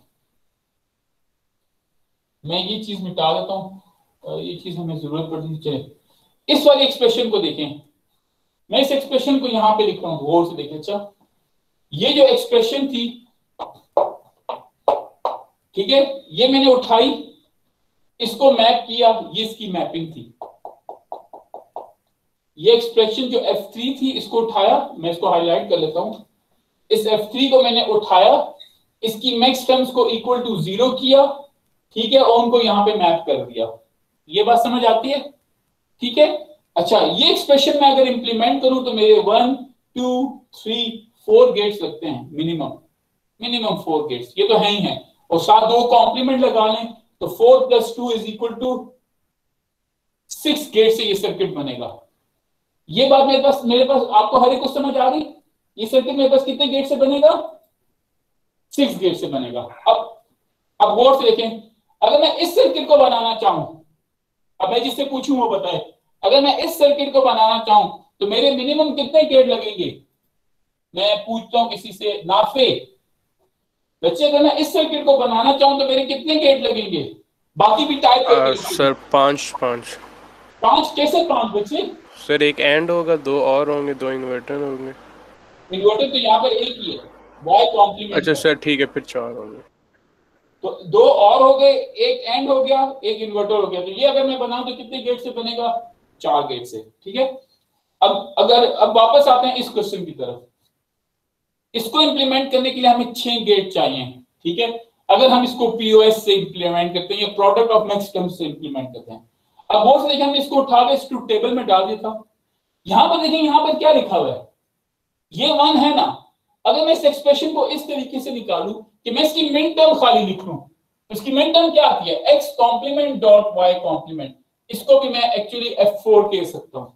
मैं ये चीज मिटा देता हूं, ये चीज हमें जरूरत पड़नी चाहिए। इस वाले एक्सप्रेशन को देखें, मैं इस एक्सप्रेशन को यहां पे लिख रहा हूं, गौर से देखें। अच्छा, ये जो एक्सप्रेशन थी, ठीक है, ये मैंने उठाई, इसको मैप किया, ये इसकी मैपिंग थी। ये एक्सप्रेशन जो F3 थी, इसको उठाया, मैं इसको हाईलाइट कर लेता हूं। इस F3 को मैंने उठाया, इसकी मैक्स टर्म्स को इक्वल टू 0 किया, ठीक है, और उनको यहां पे मैप कर दिया। ये बात समझ आती है, ठीक है। अच्छा, ये एक्सप्रेशन मैं अगर इंप्लीमेंट करूं तो मेरे 1 2 3 4 गेट्स लगते हैं, मिनिमम 4 गेट्स, ये तो है ही है। और साथ 2 कॉम्प्लीमेंट लगा लें तो 4 + 2 = 6 गेट से ये सर्किट बनेगा। ये बात मेरे पास आपको हर एक को समझ आ रही? ये सर्किट मेरे पास कितने गेट से बनेगा? 6 गेट से बनेगा। अब गौर से देखें, अगर मैं इस सर्किट को बनाना चाहूं, अब मैं जिससे पूछूं वो बताए, अगर मैं इस सर्किट को बनाना चाहूं तो मेरे मिनिमम कितने गेट लगेंगे? मैं पूछता हूं किसी से, नाफे बच्चे, अगर मैं इस सर्किट को बनाना चाहूं तो मेरे कितने गेट लगेंगे? बाकी भी टाइप करके सर 5 कैसे 5 बच्चे? सर एक एंड होगा, 2 और होंगे, 2 इन्वर्टर होंगे। इन्वर्टर तो यहाँ पर एक ही है, वाई कॉम्प्लीमेंट। अच्छा सर ठीक है, फिर 4 होंगे। तो 2 और हो गए, एक एंड हो गया, एक इन्वर्टर हो गया। तो ये अगर मैं बनाऊं तो कितने गेट से बनेगा? 4 गेट से, ठीक है। अब वापस आते हैं इस क्वेश्चन की तरफ। इसको इंप्लीमेंट करने के लिए हमें 6 गेट चाहिए, ठीक है। अगर हम इसको पीओएस से इंप्लीमेंट करते हैं या प्रोडक्ट ऑफ मैक्स टर्म्स से इंप्लीमेंट करते हैं। अब बहुत से देखिए, हमने इसको उठा के ट्रुथ टेबल में डाल दिया था। यहां पर देखिए, यहां पर क्या लिखा हुआ है? ये 1 है ना। अगर मैं इस एक्सप्रेशन को इस तरीके से निकालूं कि मैं इसकी मिन टर्म खाली लिख लूं, तो इसकी मिन टर्म क्या आती है? X complement dot Y complement. इसको भी मैं एक्चुअली F4 कह सकता हूं,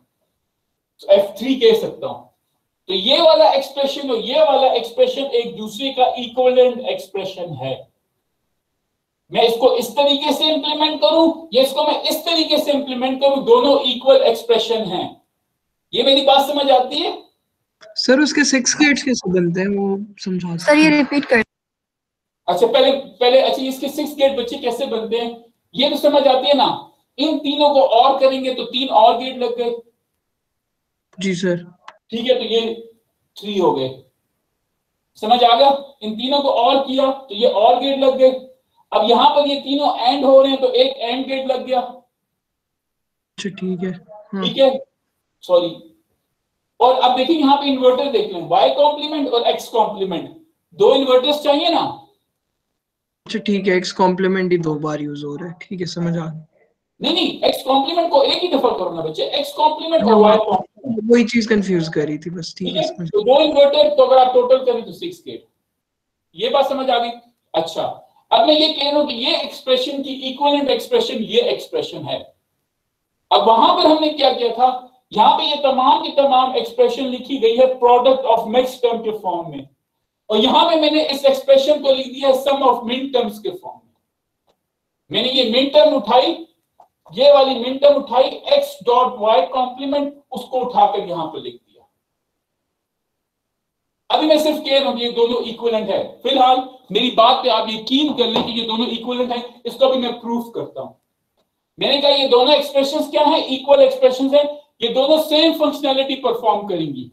F3 कह सकता हूं। तो ये वाला एक्सप्रेशन और ये वाला एक्सप्रेशन एक दूसरे का इक्विवेलेंट एक्सप्रेशन है। मैं इसको इस तरीके से इंप्लीमेंट करूं या इसको मैं इस तरीके से इंप्लीमेंट करूं, दोनों इक्वल एक्सप्रेशन हैं। ये मेरी बात समझ आती है? सर उसके 6 गेट्स कैसे बनते हैं वो समझा सर ये रिपीट कर। अच्छा, पहले अच्छा, इसके 6 गेट बच्चे कैसे बनते हैं ये तो समझ आती है ना। इन तीनों को और करेंगे तो 3 और गेट लग गए। जी सर। ठीक है, तो ये 3 हो गए, समझ आ गया। इन तीनों को और किया तो ये और गेट लग गए। अब यहां पर ये तीनों एंड हो रहे हैं तो एक एंड गेट लग गया। अच्छा ठीक है, हाँ। ठीक है, सॉरी। और अब देखिए यहां पे इन्वर्टर देख लें, y कॉम्प्लीमेंट और x कॉम्प्लीमेंट, 2 इन्वर्टर्स चाहिए ना। अच्छा ठीक है, x कॉम्प्लीमेंट ही 2 बार यूज हो रहा है, ठीक है समझ आ गया। नहीं, x कॉम्प्लीमेंट को एक ही दफा करो ना बच्चे, x कॉम्प्लीमेंट और y कॉम्प्लीमेंट, वही चीज कंफ्यूज कर रही थी बस, ठीक है समझ। तो 2 इन्वर्टर, तो अगर आप टोटल करें तो 6 गेट। ये बात समझ आ गई? अच्छा, अब मैं ये कह रहा हूं कि ये एक्सप्रेशन की इक्विवेलेंट एक्सप्रेशन ये एक्सप्रेशन है। अब वहां पर हमने क्या किया था, यहां पे ये तमाम की तमाम एक्सप्रेशन लिखी गई है प्रोडक्ट ऑफ मैक्स टर्म के फॉर्म में, और यहां पे मैंने इस एक्सप्रेशन को लिख दिया सम ऑफ मिन टर्म्स के फॉर्म में। मैंने ये मिन टर्म उठाई, ये वाली मिन टर्म उठाई, x डॉट वाई कॉम्प्लीमेंट, उसको उठाकर यहां पर लिख दिया। अभी मैं सिर्फ कह रहा हूं कि ये दोनों इक्विवेलेंट है। फिलहाल मेरी बात पे आप यकीन कर लें कि ये दोनों इक्विवेलेंट है। इसको भी मैं प्रूफ करता हूं। मैंने कहा ये दोनों एक्सप्रेशंस क्या है? इक्वल एक्सप्रेशंस है। ये दोनों सेम फंक्शनैलिटी परफॉर्म करेंगी।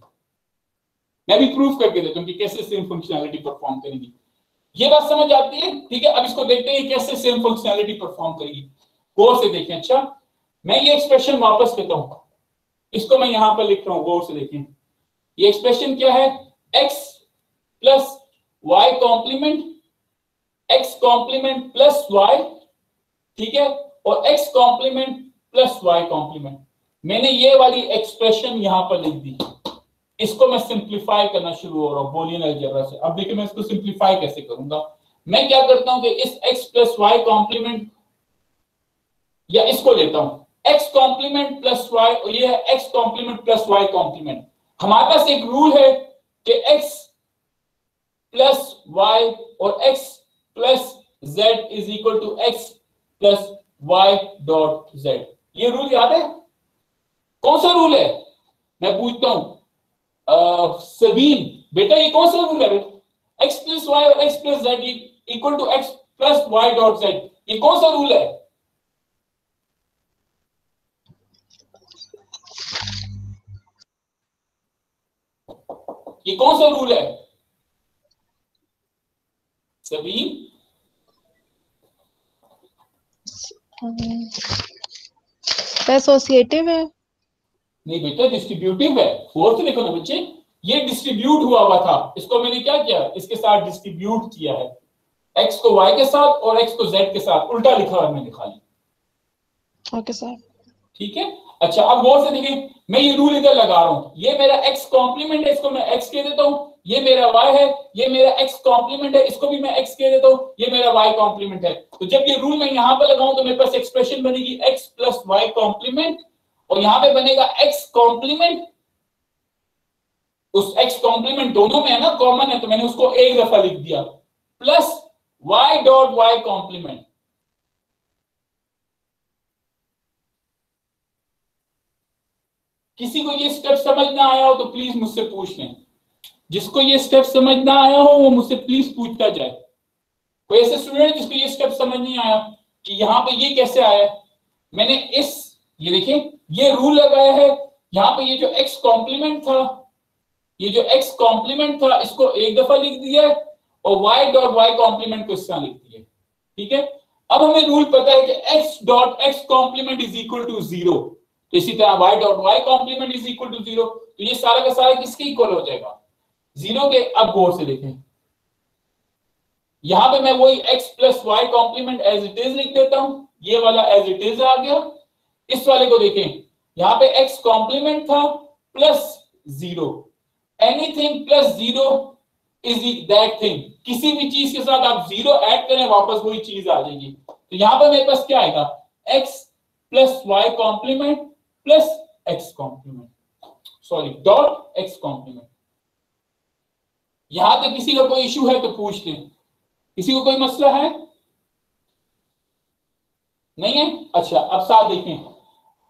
मैं भी प्रूफ करके देता हूं कि कैसे सेम फंक्शनैलिटी परफॉर्म करेंगी। ये बात समझ आती है? ठीक है, अब इसको देखते हैं कैसे सेम फंक्शनैलिटी परफॉर्म करेगी। गौर से देखें। अच्छा, मैं ये एक्सप्रेशन वापस लेता हूं, इसको मैं यहां पर लिख रहा हूं, गौर से देखें। ये एक्सप्रेशन क्या है? x plus Y complement X complement plus Y, ठीक है, और X complement plus Y complement. मैंने ये वाली एक्सप्रेशन यहां पर लिख दी, इसको मैं सिंप्लीफाई करना शुरू हो रहा हूं बूलियन अलजेब्रा से। अब देखिए मैं इसको सिंप्लीफाई कैसे करूंगा। मैं क्या करता हूं कि इस एक्स प्लस वाई कॉम्प्लीमेंट, या इसको लेता हूं एक्स कॉम्प्लीमेंट प्लस वाई, और ये है X complement plus Y complement. हमारे पास एक रूल है कि एक्स प्लस वाई और X plus Z is equal to X plus Y dot Z. ये रूल याद है? कौन सा रूल है? मैं पूछता हूं सबीन, बेटा ये कौन सा रूल है? एक्स प्लस वाई और X plus Z equal to X plus Y dot Z, ये कौन सा रूल है? ये कौन सा रूल है सभी? एसोसिएटिव है। नहीं बेटा, डिस्ट्रीब्यूटिव है। फोर्थ लिखो ना बच्चे, ये डिस्ट्रीब्यूट हुआ था, इसको मैंने क्या किया, इसके साथ डिस्ट्रीब्यूट किया है, एक्स को वाई के साथ और एक्स को जेड के साथ, उल्टा लिखा है मैंने खाली। Okay sir. ठीक है, अच्छा अब गौर से देखिए, मैं ये रूल इधर लगा रहा हूं, ये मेरा एक्स कॉम्प्लीमेंट है, इसको मैं एक्स कह देता हूं, ये मेरा वाई है, ये मेरा एक्स कॉम्प्लीमेंट है, इसको भी मैं एक्स कह देता हूं, ये मेरा वाई कॉम्प्लीमेंट है। तो जब ये रूल मैं यहां पर लगाऊं तो मेरे पास एक्सप्रेशन बनेगी एक्स प्लस वाई कॉम्प्लीमेंट, और यहां पे बनेगा एक्स कॉम्प्लीमेंट, उस एक्स कॉम्प्लीमेंट दोनों में है ना, कॉमन है, तो मैंने उसको एक दफा लिख दिया, plus Y dot Y complement. किसी को ये स्टेप समझ ना आया हो तो प्लीज मुझसे पूछ लें, जिसको ये स्टेप समझ ना आया हो वो मुझसे प्लीज पूछता जाए। कोई ऐसे स्टूडेंट जिसको ये स्टेप समझ नहीं आया कि यहां पे ये कैसे आया, मैंने ये देखिए ये रूल लगाया है, यहां पे ये जो एक्स कॉम्प्लीमेंट था, ये जो एक्स कॉम्प्लीमेंट था इसको एक दफा लिख दिया है, और वाई डॉट वाई कॉम्प्लीमेंट को इस तरह लिख दिया। ठीक है, अब हमें रूल पता है कि X dot X complement is equal to 0, तो इसी तरह y dot y complement is equal to 0, तो ये सारा का सारा किसके इक्वल हो जाएगा? 0 के। अब गौर से देखें, यहां पे मैं वही x plus Y complement as it is लिख देता हूं, ये वाला एज इट इज आ गया। इस वाले को देखें, यहां पे x कॉम्प्लीमेंट था plus 0, anything plus 0 is that thing, किसी भी चीज के साथ आप 0 ऐड करें वापस वही चीज आ जाएगी। तो यहां पे मेरे पास क्या आएगा, x plus Y complement plus X complement, sorry dot X complement. यहां तक किसी का कोई इशू है तो पूछ लें, किसी को कोई मसला है? नहीं है? अच्छा अब साथ देखें,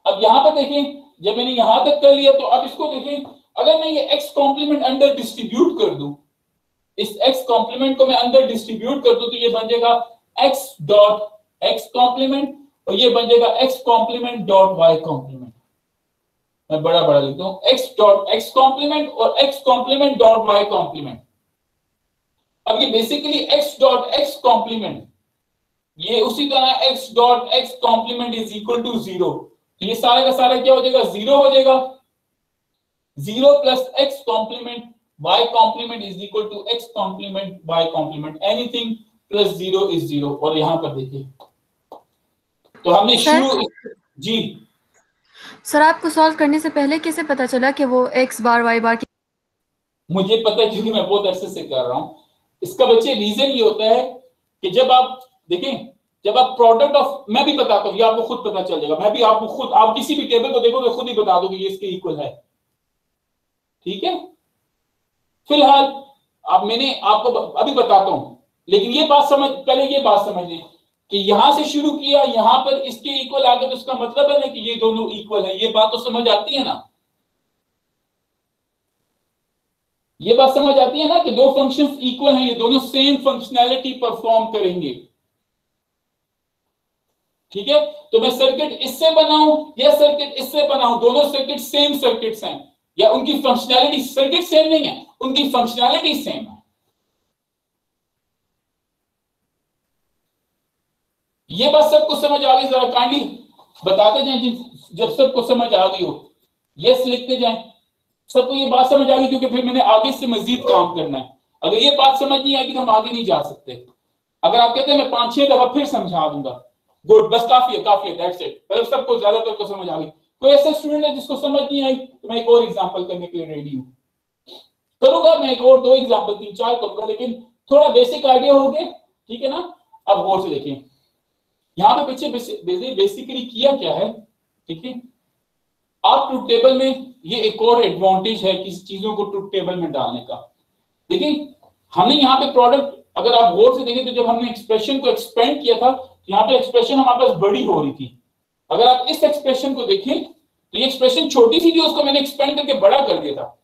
अब यहां पर देखें, जब मैंने यहां तक कर लिया तो अब इसको देखें, अगर मैं ये एक्स कॉम्प्लीमेंट अंदर डिस्ट्रीब्यूट कर दूं, इस एक्स कॉम्प्लीमेंट को मैं अंदर डिस्ट्रीब्यूट कर दूं, तो ये बन जाएगा एक्स डॉट एक्स कॉम्प्लीमेंट, और ये बन जाएगा X complement dot Y complement. मैं बड़ा बड़ा लिखता हूं, एक्स डॉट एक्स कॉम्प्लीमेंट और X complement dot Y complement. अब ये basically X dot X complement, ये उसी तरह X dot X complement is equal to 0, तो ये सारा का सारा क्या हो जाएगा, 0 हो जाएगा। 0 plus X complement Y complement is equal to X complement Y complement, anything plus 0 is 0। और यहां पर देखिए, तो हमने शुरू जी सर आपको सॉल्व करने से पहले कैसे पता चला कि वो x बार y बार? मुझे पता है क्योंकि मैं बहुत अरसे से कर रहा हूं। इसका बच्चे रीजन ये होता है कि जब आप देखें, जब आप प्रोडक्ट ऑफ, मैं भी बताता हूं, ये आपको खुद पता चल जाएगा, मैं भी आपको खुद, आप किसी भी टेबल को देखोगे खुद ही बता दोगे ये इसके इक्वल है। ठीक है, फिलहाल अब मैंने आपको अभी बताता हूं, लेकिन ये बात समझ, पहले ये बात समझ लें कि यहां से शुरू किया, यहां पर इसके इक्वल आ गए, तो इसका मतलब है ना कि ये दोनों इक्वल है। ये बात तो समझ आती है ना, ये बात समझ आती है ना कि दो फंक्शंस इक्वल हैं, ये दोनों सेम फंक्शनैलिटी परफॉर्म करेंगे। ठीक है, तो मैं सर्किट इससे बनाऊं या सर्किट इससे बनाऊं, दोनों सर्किट सेम सर्किट्स हैं, या उनकी फंक्शनैलिटी, सर्किट सेम नहीं है, उनकी फंक्शनैलिटी सेम है। ये बात सबको समझ आ गई? जरा काइंडली बताते जाएं जब सबको समझ आ गई हो, यस लिखते जाएं। सबको ये बात समझ आ गई? क्योंकि फिर मैंने आगे से मजीद काम करना है। अगर ये बात समझ नहीं आएगी तो हम आगे नहीं जा सकते। अगर आप कहते हैं मैं 5-6 दफा फिर समझा दूंगा, गुड, बस काफी है, दैट्स इट, मतलब सबको ज्यादातर को समझ आ गई। कोई ऐसा स्टूडेंट है जिसको समझ नहीं आई तो मैं एक और एग्जांपल करने के लिए रेडी हूं, करूंगा मैं एक और 2 एग्जांपल 3-4 करूंगा, लेकिन थोड़ा बेसिक आइडिया हो गया, ठीक है ना। अब गौर से देखें यहाँ पे पीछे बेसिकली किया क्या है, ठीक है। आप ट्रुथ टेबल में, ये एक और एडवांटेज है किसी चीजों को ट्रुथ टेबल में डालने का। देखिए हमने यहाँ पे प्रोडक्ट, अगर आप गौर से देखें तो जब हमने एक्सप्रेशन को एक्सपेंड किया था तो यहाँ पे एक्सप्रेशन हमारे पास बड़ी हो रही थी। अगर आप इस एक्सप्रेशन को देखें तो ये एक्सप्रेशन छोटी सी थी, उसको मैंने एक्सपेंड करके बड़ा कर दिया था।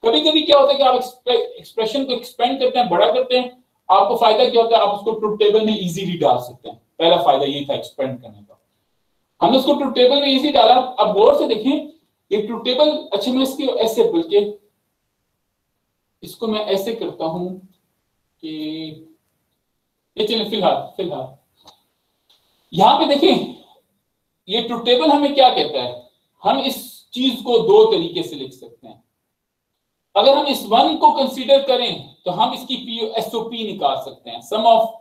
कभी कभी क्या होता है कि आप एक्सप्रेशन को एक्सपेंड करते हैं, बड़ा करते हैं, आपको फायदा क्या होता है, आप उसको ट्रुथ टेबल में इजीली डाल सकते हैं। पहला फायदा ये था एक्सपेंड करने का, हमने उसको ट्रुथ टेबल में इजी डाला। अब गौर से देखें ये ट्रुथ टेबल, अच्छा मैं इसके ऐसे बल्कि इसको मैं ऐसे करता हूं कि ये चलिए फिलहाल यहां पे देखें ये ट्रुथ टेबल हमें क्या कहता है, हम इस चीज को 2 तरीके से लिख सकते हैं। अगर हम इस 1 को कंसीडर करें तो हम इसकी एसओपी निकाल सकते हैं, सम ऑफ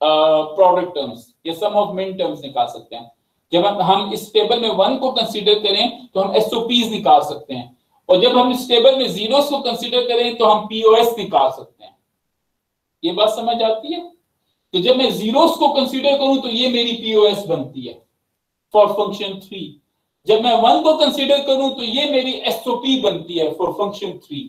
प्रोडक्ट टर्म्स या सम ऑफ मिन टर्म्स निकाल सकते हैं। जब हम इस टेबल में 1 को कंसीडर करें तो हम एसओपीज निकाल सकते हैं, और जब हम इस टेबल में जीरोस को कंसीडर करें तो हम पीओएस निकाल सकते हैं। ये बात समझ आती है? तो जब मैं जीरोस को कंसीडर करूं तो ये मेरी पीओएस बनती है फॉर फंक्शन 3। जब मैं 1 को कंसीडर करूं तो ये मेरी एसओपी बनती है फॉर फंक्शन 3,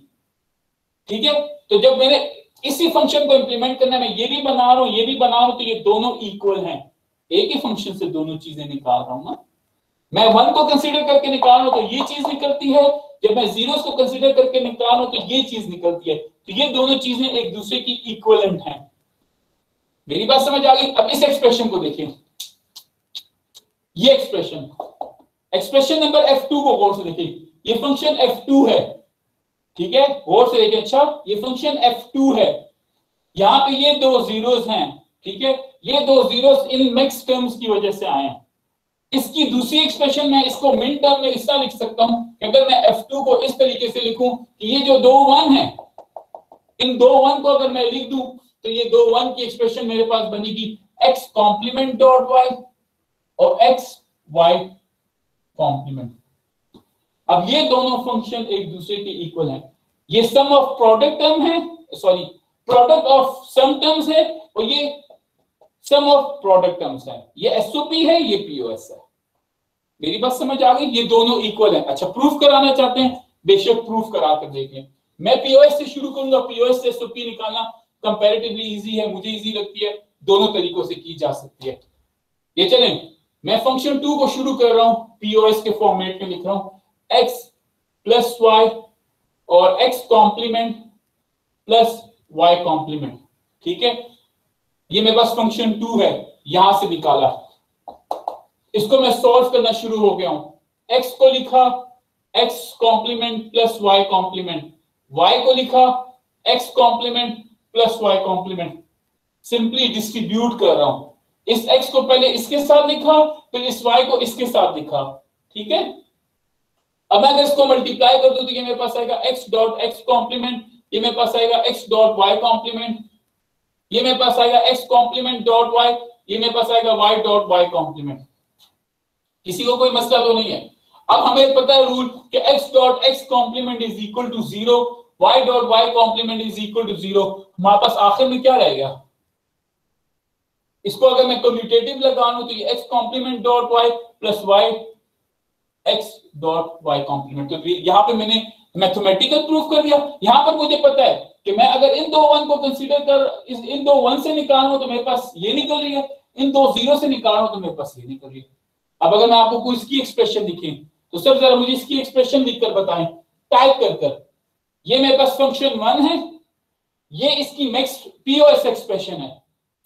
ठीक है। तो जब मैंने इसी फंक्शन को इंप्लीमेंट करना है, मैं ये भी बना रहा हूं ये भी बना रहा हूं, तो ये दोनों इक्वल हैं, एक ही फंक्शन से दोनों चीजें निकाल रहा हूं ना। मैं 1 को कंसीडर करके निकाल रहा हूं तो ये चीज निकलती है, जब मैं जीरोस को कंसीडर करके निकाल रहा हूं तो ये चीज निकलती है। तो ये दोनों चीजें एक दूसरे की इक्विवेलेंट हैं। मेरी बात समझ आ गई? अब इस एक्सप्रेशन को देखें, ये एक्सप्रेशन नंबर F2 को गौर से देखें, ये फंक्शन F2 है, ठीक है, गौर से देखें। अच्छा ये फंक्शन F2 है, यहां पे ये 2 जीरोस हैं, ठीक है, ये 2 जीरोस इन मिक्स टर्म्स की वजह से आए हैं। इसकी दूसरी एक्सप्रेशन में इसको मिन टर्म में इस तरह लिख सकता हूं कि अगर मैं F2 को इस तरीके से लिखूं कि ये जो 2 1 है, इन 2 1 को अगर मैं लिख दूं तो ये 2 1 की एक्सप्रेशन मेरे पास बनेगी x कॉम्प्लीमेंट डॉट y और x y कॉम्प्लीमेंट। अब ये दोनों फंक्शन एक दूसरे के इक्वल हैं। ये सम ऑफ प्रोडक्ट टर्म है, sorry product of sum terms है, और ये सम ऑफ प्रोडक्ट टर्म्स है। ये एसओपी है, ये पीओएस है। मेरी बात समझ आ गई? ये दोनों इक्वल है। अच्छा प्रूफ कराना चाहते हैं, बेशक प्रूफ करा कर देखें। मैं पीओएस से शुरू करूंगा, पीओएस से एसओपी निकालना कंपैरेटिवली इजी है, मुझे इजी लगती है, दोनों तरीकों से की जा सकती है। ये चलें, मैं फंक्शन 2 को शुरू कर रहा हूं, पीओएस के फॉर्मेट में लिख रहा हूं x प्लस वाई और x complement plus y complement, ठीक है। ये मेरे पास फंक्शन 2 है, यहां से निकाला, इसको मैं सॉल्व करना शुरू हो गया हूं। x को लिखा x complement plus y complement, y को लिखा x complement plus y complement, simply distribute कर रहा हूं। इस x को पहले इसके साथ लिखा, फिर इस y को इसके साथ लिखा, ठीक है। अब मैं अगर इसको मल्टीप्लाई कर दूं तो ये मेरे पास आएगा x डॉट x कॉम्प्लीमेंट, ये मेरे पास आएगा x डॉट y कॉम्प्लीमेंट, ये मेरे पास आएगा x कॉम्प्लीमेंट डॉट y, ये मेरे पास आएगा y डॉट y कॉम्प्लीमेंट। किसी को कोई मसला तो नहीं है? अब हमें पता है रूल कि x dot x complement is equal to 0, y dot y complement is equal to 0। हमारे पास आखिर में क्या रहेगा? इसको अगर मैं कम्यूटेटिव लगा लूं तो ये x complement dot y plus y x dot y complement. तो यहां पे मैंने मैथमेटिकल प्रूफ कर दिया। यहां पर मुझे पता है कि मैं अगर इन 2 1 को कंसीडर कर इन 2 1 से निकाल रहा हूं तो मेरे पास ये निकल रही है, इन 2 0 से निकाल रहा हूं तो मेरे पास ये निकल रही है। अब अगर मैं आपको कोई इसकी एक्सप्रेशन लिखें तो सर जरा मुझे इसकी एक्सप्रेशन लिखकर बताएं, टाइप कर। ये मेरे पास फंक्शन 1 है, ये इसकी नेक्स्ट पीओएस एक्सप्रेशन है,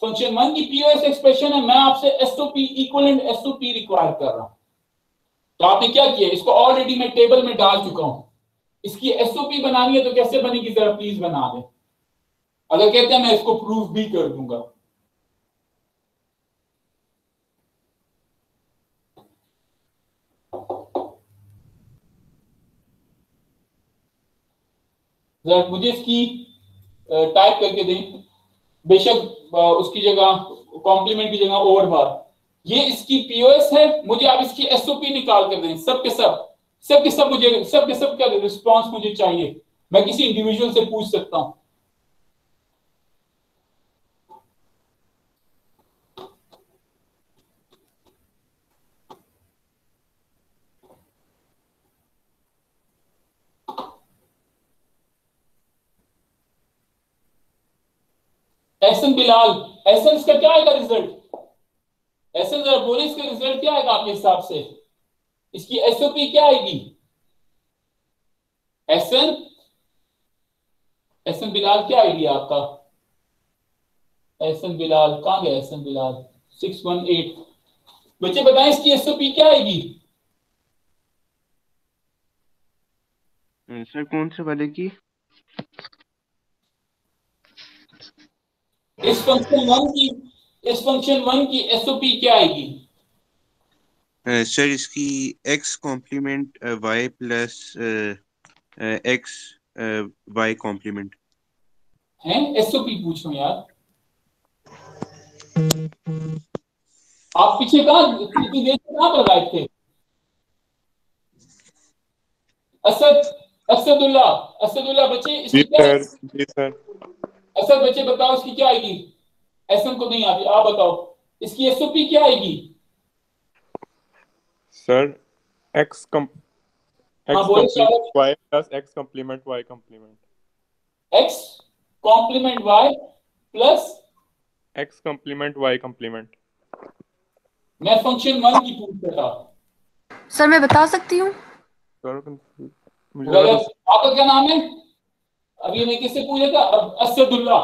फंक्शन 1 की पीओएस एक्सप्रेशन है। मैं आपसे एसओपी इक्विवेलेंट एसओपी रिक्वायर कर रहा हूं। तो आपने क्या किया, इसको ऑलरेडी मैं टेबल में डाल चुका हूं। इसकी एसओपी बनानी है तो कैसे बनेगी जरा प्लीज बना दें। अगर कहते हैं मैं इसको प्रूफ भी कर दूंगा, जरा मुझे इसकी टाइप करके दें। बेशक उसकी जगह कॉम्प्लीमेंट की जगह ओवर बार, ये इसकी पीओएस है, मुझे आप इसकी एसओपी निकाल कर दें, सब के सब मुझे सब के सब का रिस्पॉन्स मुझे चाहिए, मैं किसी इंडिविजुअल से पूछ सकता हूं। एहसन बिलाल, एहसन इसका क्या आएगा रिजल्ट? एहसन जरा बोले इसका रिजल्ट क्या आएगा आपके हिसाब से, इसकी एसओपी क्या आएगी? एहसन, एहसन बिलाल क्या आएगी आपका? एहसन बिलाल कहां गया? एहसन बिलाल 618, बच्चे बताएं इसकी एसओपी क्या आएगी? सर कौन से वाले की? इस फंक्शन वन की एसओपी क्या आएगी? सर इसकी x complement y plus x y complement है। एसओपी पूछो यार, आप पीछे कहां पर गायब थे? असदुल्ला बच्चे इसकी क्या? जी सर। असद बच्चे बताओ इसकी क्या आएगी? एसएम को नहीं आती, आप बताओ इसकी एसओपी क्या आएगी? Sir x y plus x complement y complement. x complement y plus x complement y complement. मैं फंक्शन वन की पूछ रहा था। सर मैं बता सकती हूँ? आपका क्या नाम है? अभी मैं किससे पूछा था? असदुल्ला।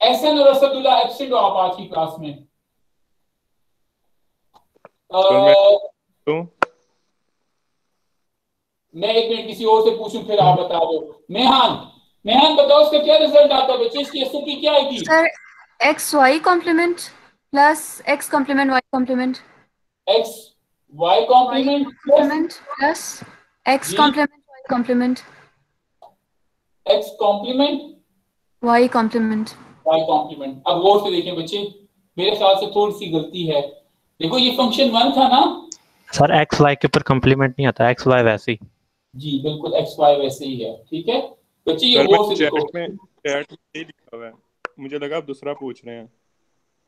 एहसन और असदुल्ला एब्सेंट हो आप आज की क्लास में। मैं एक मिनट किसी और से पूछूं फिर आप बता दो। मेहान बताओ इसका क्या रिजल्ट आता है बच्चे, इसकी एसओपी क्या आएगी? Sir X Y complement plus X complement Y complement. X Y complement plus X complement Y complement. X complement Y complement. Y complement. अब गौर से देखें बच्चे, मेरे ख्याल से थोड़ी सी गलती है। देखो ये फंक्शन वन था ना सर, एक्स वाई के ऊपर कॉम्प्लीमेंट नहीं आता, एक्स वाई वैसे ही। जी बिल्कुल, एक्स वाई वैसे ही है। ठीक है बच्चे, ये गौर से देखो। चैट में नहीं लिखा हुआ है, मुझे लगा आप दूसरा पूछ रहे हैं।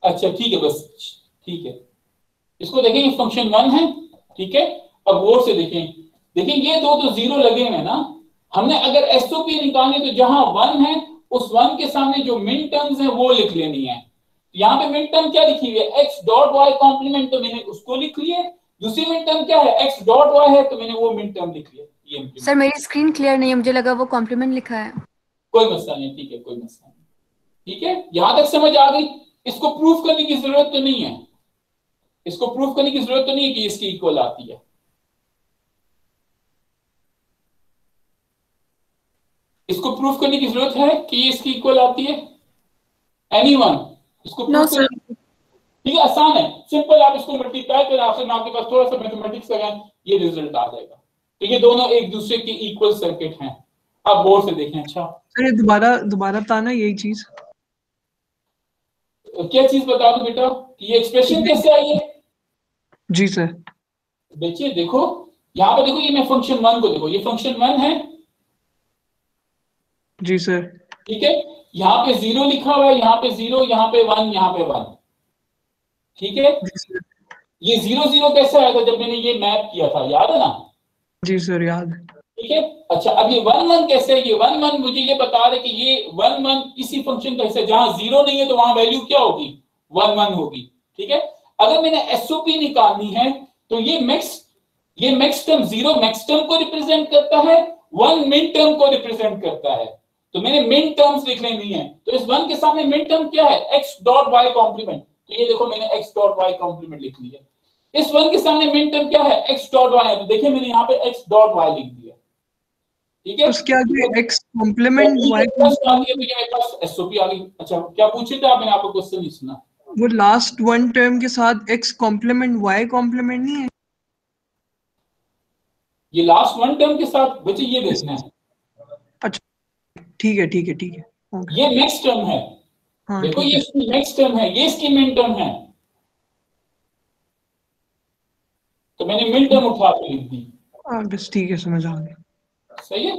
अच्छा ठीक है, बस ठीक है, इसको देखें, ये फंक्शन वन है। ठीक है, अब गौर से देखें ये दो तो जीरो लगे हुए ना, हमने अगर एसओपी निकालनी तो जहां वन है उस वन के सामने जो मिन टर्म्स है वो लिख लेनी है। यहाँ पे मिन टर्म क्या लिखी हुई है? एक्स डॉट वाई कॉम्प्लीमेंट, तो मैंने उसको लिख लिया। दूसरी मिन टर्म क्या है? एक्स डॉट वाई है, तो मैंने वो मिन टर्म लिख लिया। ये सर मेरी स्क्रीन क्लियर नहीं है, मुझे लगा वो कॉम्प्लीमेंट लिखा है। कोई मसला नहीं, ठीक है, कोई मसला नहीं। ठीक है, यहां तक समझ आ गई? इसको प्रूफ करने की जरूरत तो नहीं है, इसको प्रूफ करने की जरूरत तो नहीं है कि इसकी इक्वल आती है। इसको प्रूफ करने की जरूरत है कि ये इसकी इक्वल आती है? एनीवन? इसको प्रूफ करने, ठीक है, आसान है, सिंपल। आप इसको मल्टीप्लाई करें, आपके पास थोड़ा सा मैथमेटिक्स लगाएं, ये रिजल्ट आ जाएगा। तो ये दोनों एक दूसरे के इक्वल सर्किट हैं। आप गौर से देखें। अच्छा सर दोबारा बताना यही चीज। क्या चीज बता दो बेटा कि ये एक्सप्रेशन कैसे आई है? जी सर। देखिए, देखो यहाँ पे, देखो ये मैं फंक्शन वन को देखो, ये फंक्शन वन है। जी सर। ठीक है, यहाँ पे जीरो लिखा हुआ है, यहाँ पे जीरो, यहाँ पे वन, यहाँ पे वन। ठीक है, ये जीरो जीरो कैसे आया था जब मैंने ये मैप किया था, याद है ना? जी सर याद। ठीक है, अच्छा अब ये वन वन कैसे है? ये वन वन मुझे ये बता रहे कि ये वन वन इसी फंक्शन का हिस्सा, जहां जीरो नहीं है तो वहां वैल्यू क्या होगी? वन वन होगी। ठीक है, अगर मैंने एसओपी निकालनी है तो ये max term, zero max term को रिप्रेजेंट करता है, वन मिन टर्म को रिप्रेजेंट करता है। तो मैंने मिन टर्म्स लिख लेनी है, तो इस वन के सामने मिन टर्म क्या है? X dot Y complement. तो ये देखो मैंने एक्स डॉट वाई कॉम्प्लीमेंट लिख लिया। इस वन के सामने मिन टर्म क्या है? एक्स डॉट वाई है, तो देखिए मैंने यहाँ पे एक्स डॉट वाई लिख दिया। ठीक है, उसके आगे एक्स कॉम्प्लीमेंट वाई मेरे पास एसओपी आ गई। अच्छा क्या पूछे थे आप? मैंने आपको क्वेश्चन नहीं सुना। वो लास्ट वन टर्म के साथ एक्स कॉम्प्लीमेंट वाई कॉम्प्लीमेंट नहीं है? ये लास्ट वन टर्म के साथ बच्चे ये देखना है। अच्छा ठीक है। ये नेक्स्ट टर्म है, हाँ देखो ठीक ये है। इसकी नेक्स्ट टर्म है, ये इसकी मिड टर्म है, तो मैंने मिड टर्म उठा के लिख दी। बस ठीक है, समझ आ गया। सही है।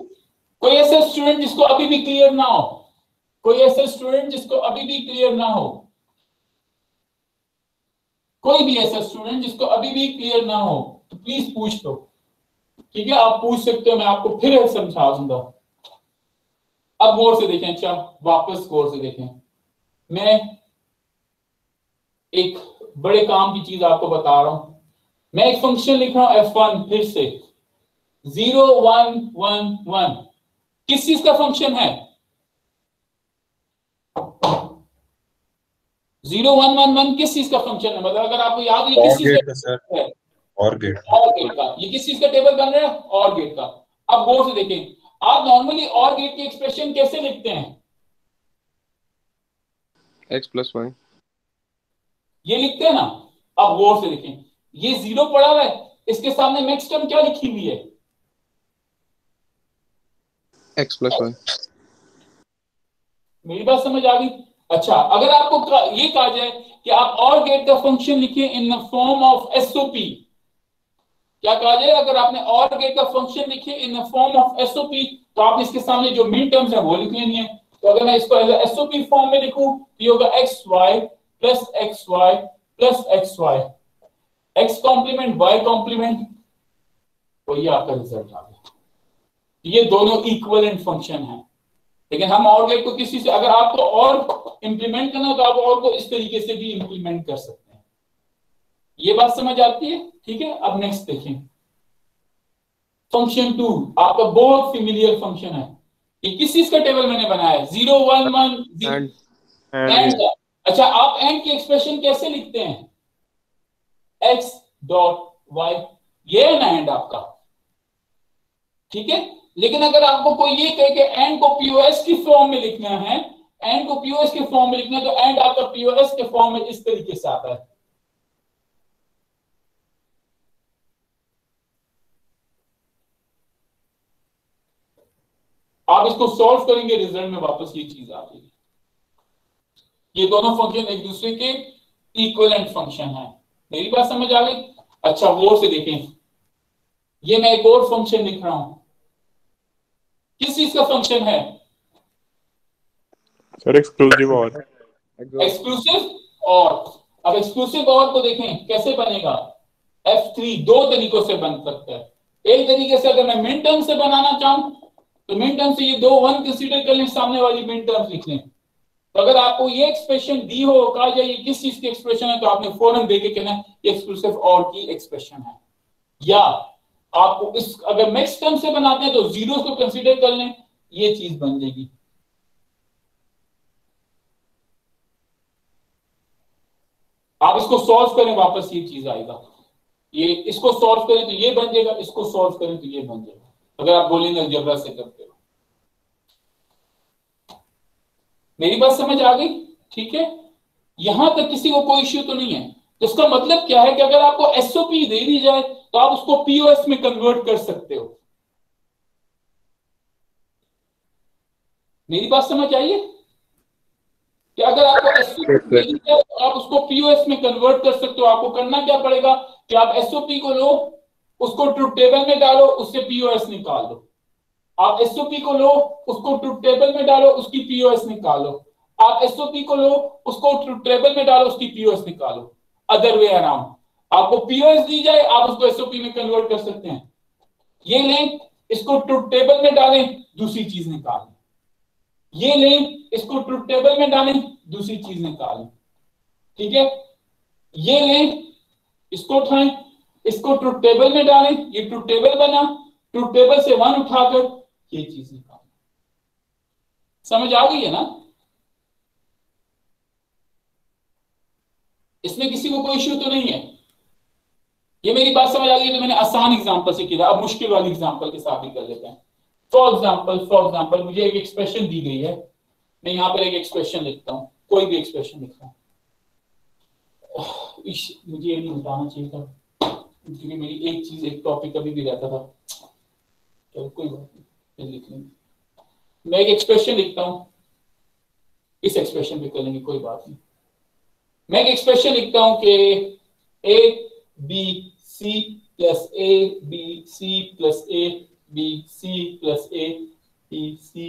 कोई ऐसा स्टूडेंट जिसको अभी भी क्लियर ना हो, कोई ऐसा स्टूडेंट जिसको अभी भी क्लियर ना हो, कोई भी ऐसा स्टूडेंट जिसको अभी भी क्लियर ना हो तो प्लीज पूछ लो, ठीक है, आप पूछ सकते हो, मैं आपको फिर समझा दूंगा। अब गौर से देखें, अच्छा वापस गौर से देखें, मैं एक बड़े काम की चीज आपको बता रहा हूं। मैं एक फंक्शन लिख रहा हूं f1, फिर से 0 1 1 1, किस चीज का फंक्शन है? 0 1 1 1 किस चीज का फंक्शन है? मतलब अगर आपको याद हो ये किस चीज का सर, है? और गेट और गेट का। ये किस चीज का टेबल बन रहा है? और गेट का। अब गौर से देखें, आप नॉर्मली और गेट की एक्सप्रेशन कैसे लिखते हैं? x + y। ये लिखते हैं ना। अब गौर से देखें, ये 0 पड़ा हुआ है, इसके सामने नेक्स्ट टर्म क्या लिखी हुई है? x + y। मेरी बात समझ आ गई? अच्छा, अगर आपको ये कहा जाए कि आप और गेट का फंक्शन लिखिए in the form of SOP, क्या कहा जाए? अगर आपने और गेट का फंक्शन लिखे in the form of SOP, तो आपने इसके सामने जो मिड टर्म्स है वो लिख लेनी है। तो अगर मैं इसको एसओपी फॉर्म में लिखूं तो ये होगा xy plus xy plus xy, x complement y complement, तो ये आपका रिजल्ट आ गया। ये दोनों इक्विवेलेंट फंक्शन है। लेकिन हम और गेट को किसी से, अगर आपको और इंप्लीमेंट करना हो तो आप और को इस तरीके से भी इंप्लीमेंट कर सकते हैं। ये बात समझ आती है? ठीक है। अब नेक्स्ट देखें, फंक्शन 2 आपका बहुत फेमिलियर फंक्शन है। ये किस चीज का टेबल मैंने बनाया है? 0 1 1 एंड का। अच्छा, आप एंड की एक्सप्रेशन कैसे लिखते हैं? x डॉट y, ये है ना एंड आपका, ठीक है। लेकिन अगर आपको कोई ये कहे कि एंड को पीओएस की फॉर्म में लिखना है, एंड को पीओएस के फॉर्म में लिखना है, तो एंड आपका पीओएस के फॉर्म में इस तरीके से आता है। आप इसको सॉल्व करेंगे, रिजल्ट में वापस ये चीज आ जाएगी। ये दोनों फंक्शन एक दूसरे के इक्विवेलेंट फंक्शन है। मेरी बात समझ आ गई? अच्छा, गौर से देखें, ये मैं एक और फंक्शन लिख रहा हूं, किस चीज का फंक्शन है? सर एक्सक्लूसिव और। एक्सक्लूसिव और। अब एक्सक्लूसिव और को देखें कैसे बनेगा? F3 दो तरीकों से बन सकता है। एक तरीके से अगर मैं मिन टर्म से बनाना चाहूं तो मिन टर्म से ये दो 1 कंसीडर कर लें, सामने वाली मिन टर्म लिख लें। तो अगर आपको ये एक्सप्रेशन दी हो, कहा जाए ये किस चीज की एक्सप्रेशन है, तो आपने फौरन देके कहना ये एक्सक्लूसिव और की एक्सप्रेशन है। या आपको इस अगर मिक्स टर्म से बनाते हैं तो जीरो को कंसीडर कर लें, ये चीज बन जाएगी। आप इसको सॉल्व करें, वापस ये चीज आएगा। ये इसको सॉल्व करें तो ये बन जाएगा, इसको सॉल्व करें तो ये बन जाएगा, अगर आप बोलेंगे अलजेब्रा से करते हो। मेरी बात समझ आ गई? ठीक है, यहां तक किसी को कोई इश्यू तो नहीं है। तो इसका मतलब क्या है कि अगर आपको एसओपी दे दी जाए तो आप उसको पीओएस में कन्वर्ट कर सकते हो। मेरी बात समझ आई है कि अगर आपको एसओपी दे दी जाए तो आप उसको पीओएस में कन्वर्ट कर सकते हो। आपको करना क्या पड़ेगा कि आप एसओपी को लो, उसको ट्रुथ टेबल में डालो, उससे पीओएस निकाल दो। आप एसओपी को लो, उसको ट्रुथ टेबल में डालो, उसकी पीओएस निकालो। आप एसओपी को लो, उसको ट्रुथ टेबल में डालो, उसकी पीओएस निकालो। अदर वे अराउंड, आपको पीओएस दी जाए, आप उसको एसओपी में कन्वर्ट कर सकते हैं। ये लें, इसको ट्रुथ टेबल में डालें, दूसरी चीज निकालें। ये लें, इसको ट्रुथ टेबल में डालें, दूसरी चीज निकालें। ठीक है, ये लें, इसको उठाएं, इसको ट्रुथ टेबल में डालें, ये ट्रुथ टेबल बना, ट्रुथ टेबल से 1 उठाकर ये चीज निकालें। समझ आ गई है ना? इसमें किसी को कोई इश्यू तो नहीं है? ये मेरी बात समझ आ गई? तो मैंने आसान एग्जांपल से किया, अब मुश्किल वाली एग्जांपल के साथ ही कर लेते हैं। फॉर एग्जांपल मुझे एक एक्सप्रेशन दी गई है, मैं यहां पर एक एक्सप्रेशन लिखता हूं, कोई भी एक्सप्रेशन लिखता हूं। मुझे ये नहीं बताना चाहिए था, क्योंकि मेरी एक चीज, एक टॉपिक कभी भी रहता था। चलो कोई बात नहीं, लिख लेंगे। मैं एक एक्सप्रेशन लिखता हूं इस एक्सप्रेशन पे करेंगे, कोई बात नहीं। मैं एक एक्सप्रेशन लिखता हूं कि A B C plus A B C plus A B C plus A B C,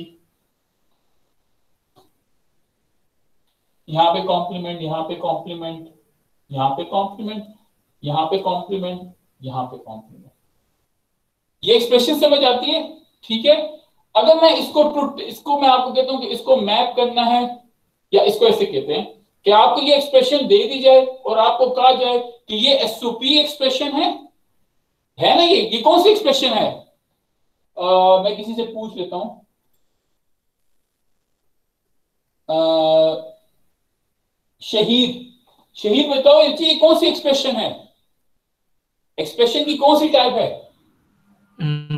यहां पे कॉम्प्लीमेंट, यहां पे कॉम्प्लीमेंट, यहां पे कॉम्प्लीमेंट, यहां पे कॉम्प्लीमेंट, यहां पे कॉम्प्लीमेंट। ये एक्सप्रेशन समझ आती है? ठीक है। अगर मैं इसको मैं आपको कहता हूं कि इसको मैप करना है, या इसको ऐसे कहते हैं कि आपको ये एक्सप्रेशन दे दी जाए और आपको कहा जाए कि ये एसओपी एक्सप्रेशन है ना, ये कौन सी एक्सप्रेशन है? मैं किसी से पूछ लेता हूं, शहीद बताओ ये कौन सी एक्सप्रेशन है? एक्सप्रेशन की कौन सी टाइप है?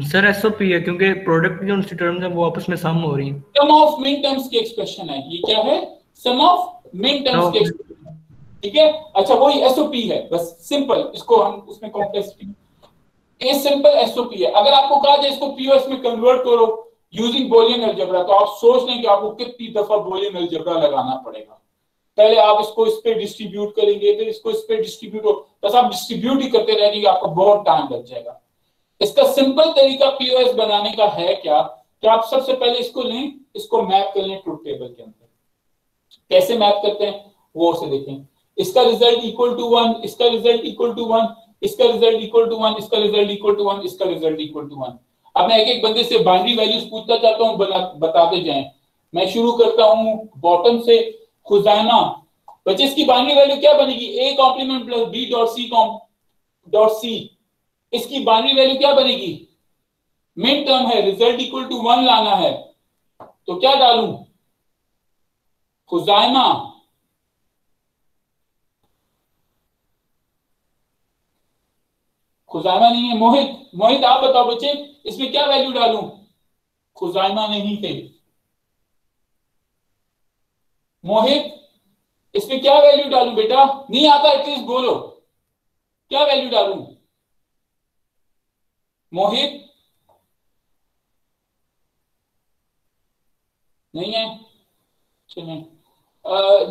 सर एसओपी है, क्योंकि प्रोडक्ट की जो उनकी टर्म्स हैं वो आपस में सम हो रही हैं। सम ऑफ मिन टर्म्स की एक्सप्रेशन है। ये क्या है? सम ऑफ मिन टर्म्स की एक्सप्रेशन। ठीक है, अच्छा वही एसओपी है, बस सिंपल, इसको हम उसमें कॉम्प्लेक्सिटी, ये सिंपल एसओपी है। अगर आपको कहा जाए इसको पीओएस में कन्वर्ट करो यूजिंग बूलियन अलजेब्रा, तो आप सोच लें कि आपको कितनी दफा बूलियन अलजेब्रा लगाना पड़ेगा। पहले आप इसको इस पे डिस्ट्रीब्यूट करेंगे, फिर इसको इस पे डिस्ट्रीब्यूट हो, बस आप डिस्ट्रीब्यूट ही करते रहेंगे, आपको बहुत टाइम लग जाएगा। इसका सिंपल तरीका पीओएस बनाने का है क्या कि आप सबसे पहले इसको लें, इसको मैप कर लें ट्रुथ टेबल के अंदर। कैसे मैप करते हैं वो से देखें। इसका रिजल्ट इक्वल टू 1, इसका रिजल्ट इक्वल टू 1, इसका रिजल्ट इक्वल टू 1, इसका रिजल्ट इक्वल टू 1, इसका रिजल्ट इक्वल टू 1। अब मैं एक एक बंदे से बाइनरी वैल्यूज पूछता जाता हूं, बताते जाएं। मैं शुरू करता हूं बॉटम से। खुजाइमा, बच्चे इसकी बाइनरी वैल्यू क्या बनेगी? a complement plus b dot C. इसकी बाइनरी वैल्यू क्या बनेगी? मिड टर्म है, रिजल्ट इक्वल टू 1 लाना है, तो क्या डालूं? खुजाइमा, खुजाइमा नहीं है। मोहित आप बताओ बच्चे, इसमें क्या वैल्यू डालूं? खुजाइमा नहीं थे। मोहित, इसमें क्या वैल्यू डालूं बेटा? नहीं आता एटलीस्ट बोलो, क्या वैल्यू डालूं? मोहित नहीं है, चलिए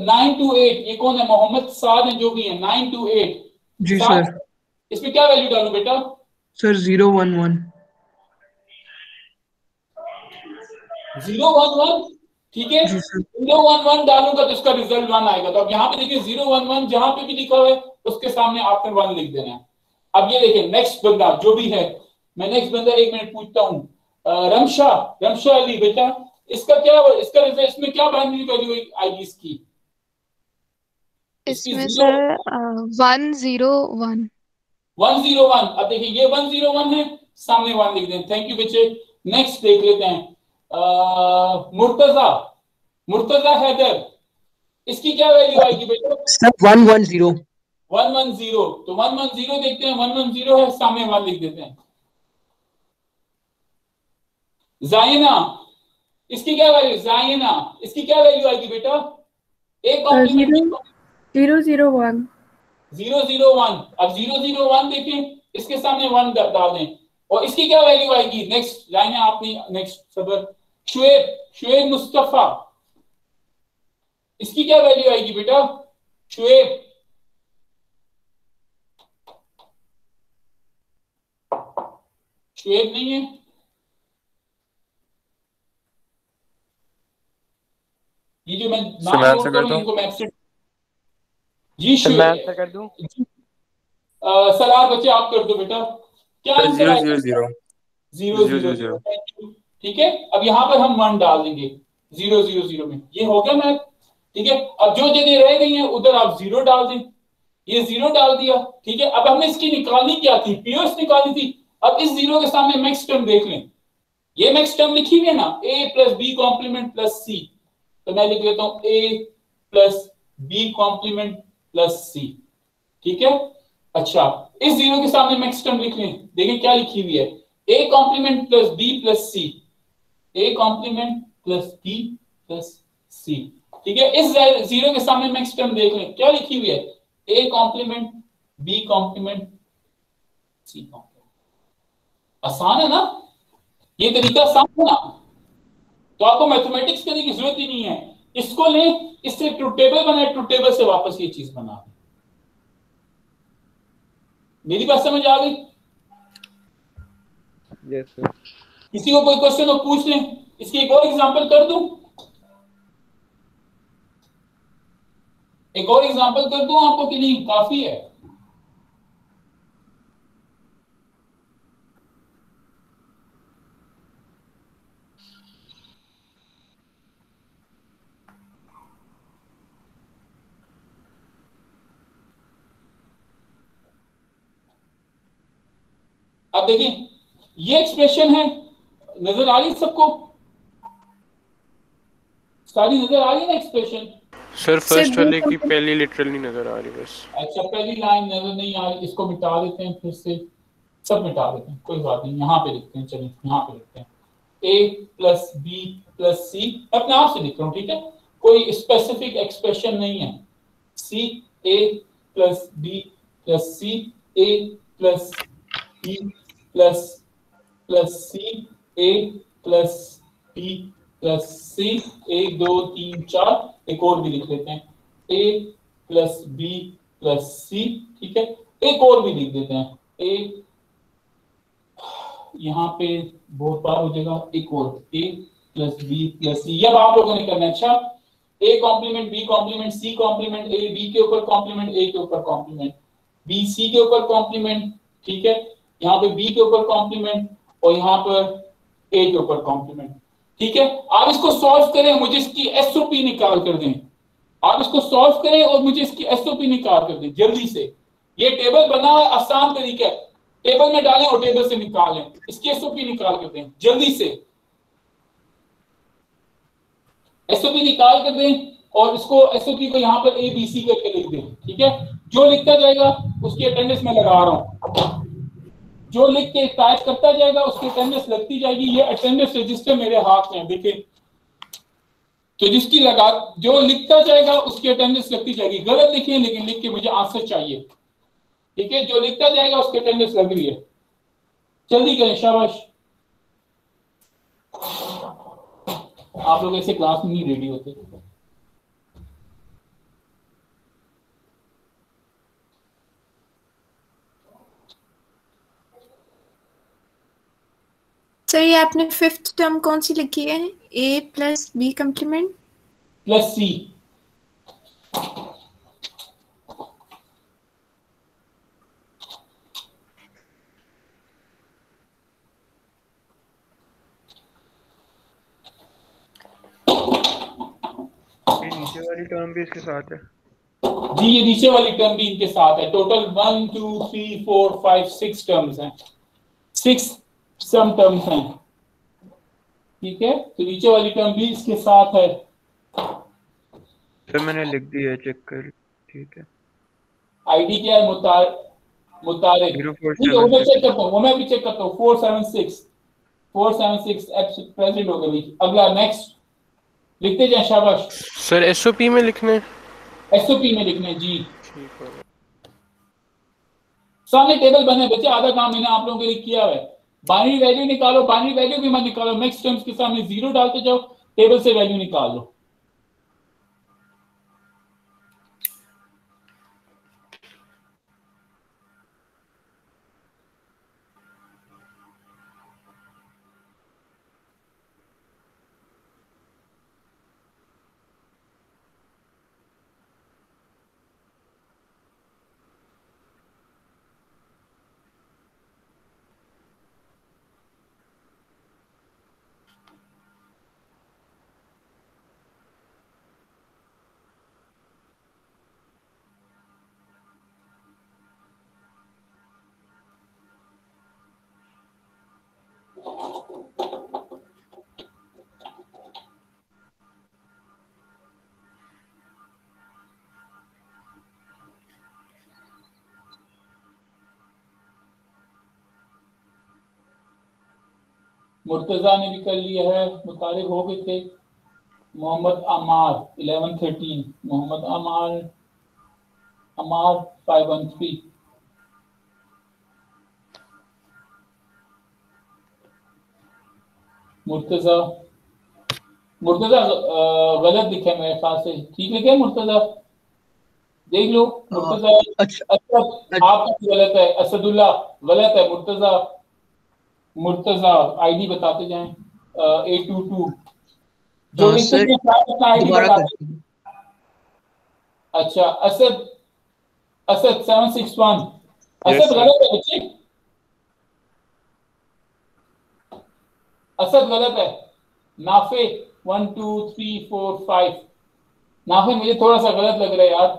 9 to 8, ये कौन है? मोहम्मद साद है, जो भी है 9 to 8। Ji sir. इसमें क्या वैल्यू डालूं बेटा? सर 011 011, ठीक है। जी सर। 011 डालूंगा तो इसका रिजल्ट 1 आएगा। तो अब यहाँ पे देखिए 011 जहां पे भी लिखा हुआ है उसके सामने आपने 1 लिख देना है। अब ये देखिए नेक्स्ट बंदा जो भी है, मैं नेक्स्ट बंदा 1 मिनट पूछता हूँ। रमशा अली बेटा, इसका क्या, इसका रिजल्ट, इसमें क्या बाइनरी वैल्यू आएगी इसकी? इसमें सर 101। 101। अब देखिए ये 101 है, सामने 1 लिख दें। थैंक यू बच्चे। नेक्स्ट देख लेते हैं। मुर्तजा हैदर, इसकी क्या वैल्यू आएगी बेटा? सर 110। 110, तो 110 देखते हैं। 110 है, सामने 1 लिख देते हैं। जायना, इसकी क्या वैल्यू? जायना, इसकी क्या वैल्यू आएगी बेटा? एक कॉम्प्लीमेंट 001। 001। अब 001 देखें, इसके सामने 1 डाल दें, और इसकी क्या वैल्यू आएगी? नेक्स्ट लाइन है आपने, नेक्स्ट सबर शुएब मुस्तफा, इसकी क्या वैल्यू आएगी बेटा? शुएब नहीं है। ये जो मैं नाम बोलता हूं इनको मैं एब्सेंट। जी मैं आंसर कर दूं? सलार बच्चे आप कर दो बेटा। क्या आंसर आएगा? 000। ठीक है, अब यहाँ पर हम 1 डाल देंगे 000 में। ये हो गया मैथ, ठीक है। अब जो जगह रह गई है उधर आप 0 डाल दें। ये 0 डाल दिया, ठीक है। अब हमने इसकी निकालनी क्या थी? पीओएस निकालनी थी। अब इस 0 के सामने मैक्स टर्म देख लें। ये मैक्स टर्म लिखी हुई है ना, a plus B complement plus C, तो मैं लिख लेता हूं a plus B complement plus C, ठीक है। अच्छा, इस 0 के सामने मैक्स टर्म लिख लें। देखिए क्या लिखी हुई है, a complement plus b plus C, a complement plus b plus C, ठीक है। इस 0 के सामने मैक्स टर्म देख लें, क्या लिखी हुई है? a complement b complement C complement. आसान है ना, ये तरीका आसान है ना, तो आपको मैथमेटिक्स करने की जरूरत ही नहीं है। इसको लें, इससे ट्रुथ टेबल बनाए, ट्रुथ टेबल से वापस ये चीज बना दें। मेरी बात समझ आ गई? Yes sir. किसी को कोई क्वेश्चन हो पूछ लें। इसकी एक और एग्जांपल कर दूं, एक और एग्जांपल कर दूं आपको कि नहीं काफी है? अब देखिए ये एक्सप्रेशन है, नजर आ रही सबको? सारी नजर आ रही ना एक्सप्रेशन? सर फर्स्ट वाले की पहली लिटरल नहीं नजर आ रही बस। अच्छा पहली लाइन नजर नहीं आ रही, इसको मिटा देते हैं, फिर से सब मिटा देते हैं, कोई बात नहीं। यहाँ पे लिखते हैं, चलिए यहाँ पे लिखते हैं a प्लस बी प्लस सी, अपने आप से लिख रहा हूँ, ठीक है, कोई स्पेसिफिक एक्सप्रेशन नहीं है। C a plus B plus C, a plus B plus plus C, a plus B plus C, 1 2 3 4, एक और भी लिख लेते हैं a plus B plus C, ठीक है, एक और भी लिख देते हैं a, यहाँ पे बहुत बार हो जाएगा, एक और a plus B plus C. अब आप लोगों ने करना है, अच्छा a complement B complement C complement a, b के ऊपर कॉम्प्लीमेंट a के ऊपर कॉम्प्लीमेंट b, c के ऊपर कॉम्प्लीमेंट, ठीक है, यहाँ पे b के ऊपर कॉम्प्लीमेंट और यहाँ पर a के ऊपर कॉम्प्लीमेंट, ठीक है। आप इसको सॉल्व करें, मुझे इसकी एसओपी निकाल कर दें। आप इसको सॉल्व करें और मुझे इसकी एसओपी निकाल कर दें जल्दी से। ये टेबल बना आसान तरीका है, टेबल में डालें और टेबल से निकालें, इसकी एसओपी निकाल कर दें जल्दी से। एसओपी निकाल कर दें और इसको एसओपी को यहाँ पर ए बी सी करके लिख दें, ठीक है। जो लिखता जाएगा उसकी अटेंडेंस में लगा रहा हूं, जो लिख के टाइप करता जाएगा उसकी अटेंडेंस लगती जाएगी। ये अटेंडेंस रजिस्टर मेरे हाथ में देखिए, तो जिसकी लगा, जो लिखता जाएगा उसकी अटेंडेंस लगती जाएगी। गलत लिखिए लेकिन लिख के मुझे आंसर चाहिए, ठीक है, जो लिखता जाएगा उसकी अटेंडेंस लग रही है। जल्दी करें, शाबाश। आप लोग ऐसे क्लास में नहीं रेडी होते। सर ये आपने फिफ्थ टर्म कौन सी लिखी है? a plus B complement plus C. ये नीचे वाली टर्म भी इसके साथ है? जी ये नीचे वाली टर्म भी इनके साथ है। टोटल 1 2 3 4 5 6 टर्म्स हैं, 6 सम टर्म्स हैं, ठीक है। तो नीचे वाली टर्म भी इसके साथ है। सर मैंने लिख दी है, चेक कर, ठीक है। आईडी क्या है? मुतारिक। ठीक है, वो मैं चेक करता हूँ, वो मैं भी चेक करता हूँ। 476 प्रेजेंट हो गई। अगला नेक्स्ट लिखते जाए, शाबाश। सर एसओपी में लिखने? एसओपी में लिखने, जी। सामने टेबल बने बच्चे, आधा काम मैंने आप लोगों के लिए किया है। बाइनरी वैल्यू निकालो, बाइनरी वैल्यू भी मत निकालो, नेक्स्ट टर्म्स के सामने 0 डालते जाओ, टेबल से वैल्यू निकाल लो। मुर्तजा ने भी कर लिया है, मुतारिक हो गए थे। मोहम्मद अमार 1113, मोहम्मद अमार 513, मुर्तजा मुर्तजा गलत लिखा है मेरे ख्याल से, ठीक लिखा है मुर्तजा, देख लो मुर्तजा। अच्छा असद आपका गलत है, असदुल्ला गलत है, मुर्तजा मुर्तजा आईडी बताते जाएं। 822 जो हाँ लिखते सर, हैं अपना आईडी दोबारा बताते। कर दीजिए। अच्छा असद, असद 761 Yes, असद sir. गलत है बच्चे, असद गलत है। नाफे 1 2 3 4 5 नाफे मुझे थोड़ा सा गलत लग रहा है यार।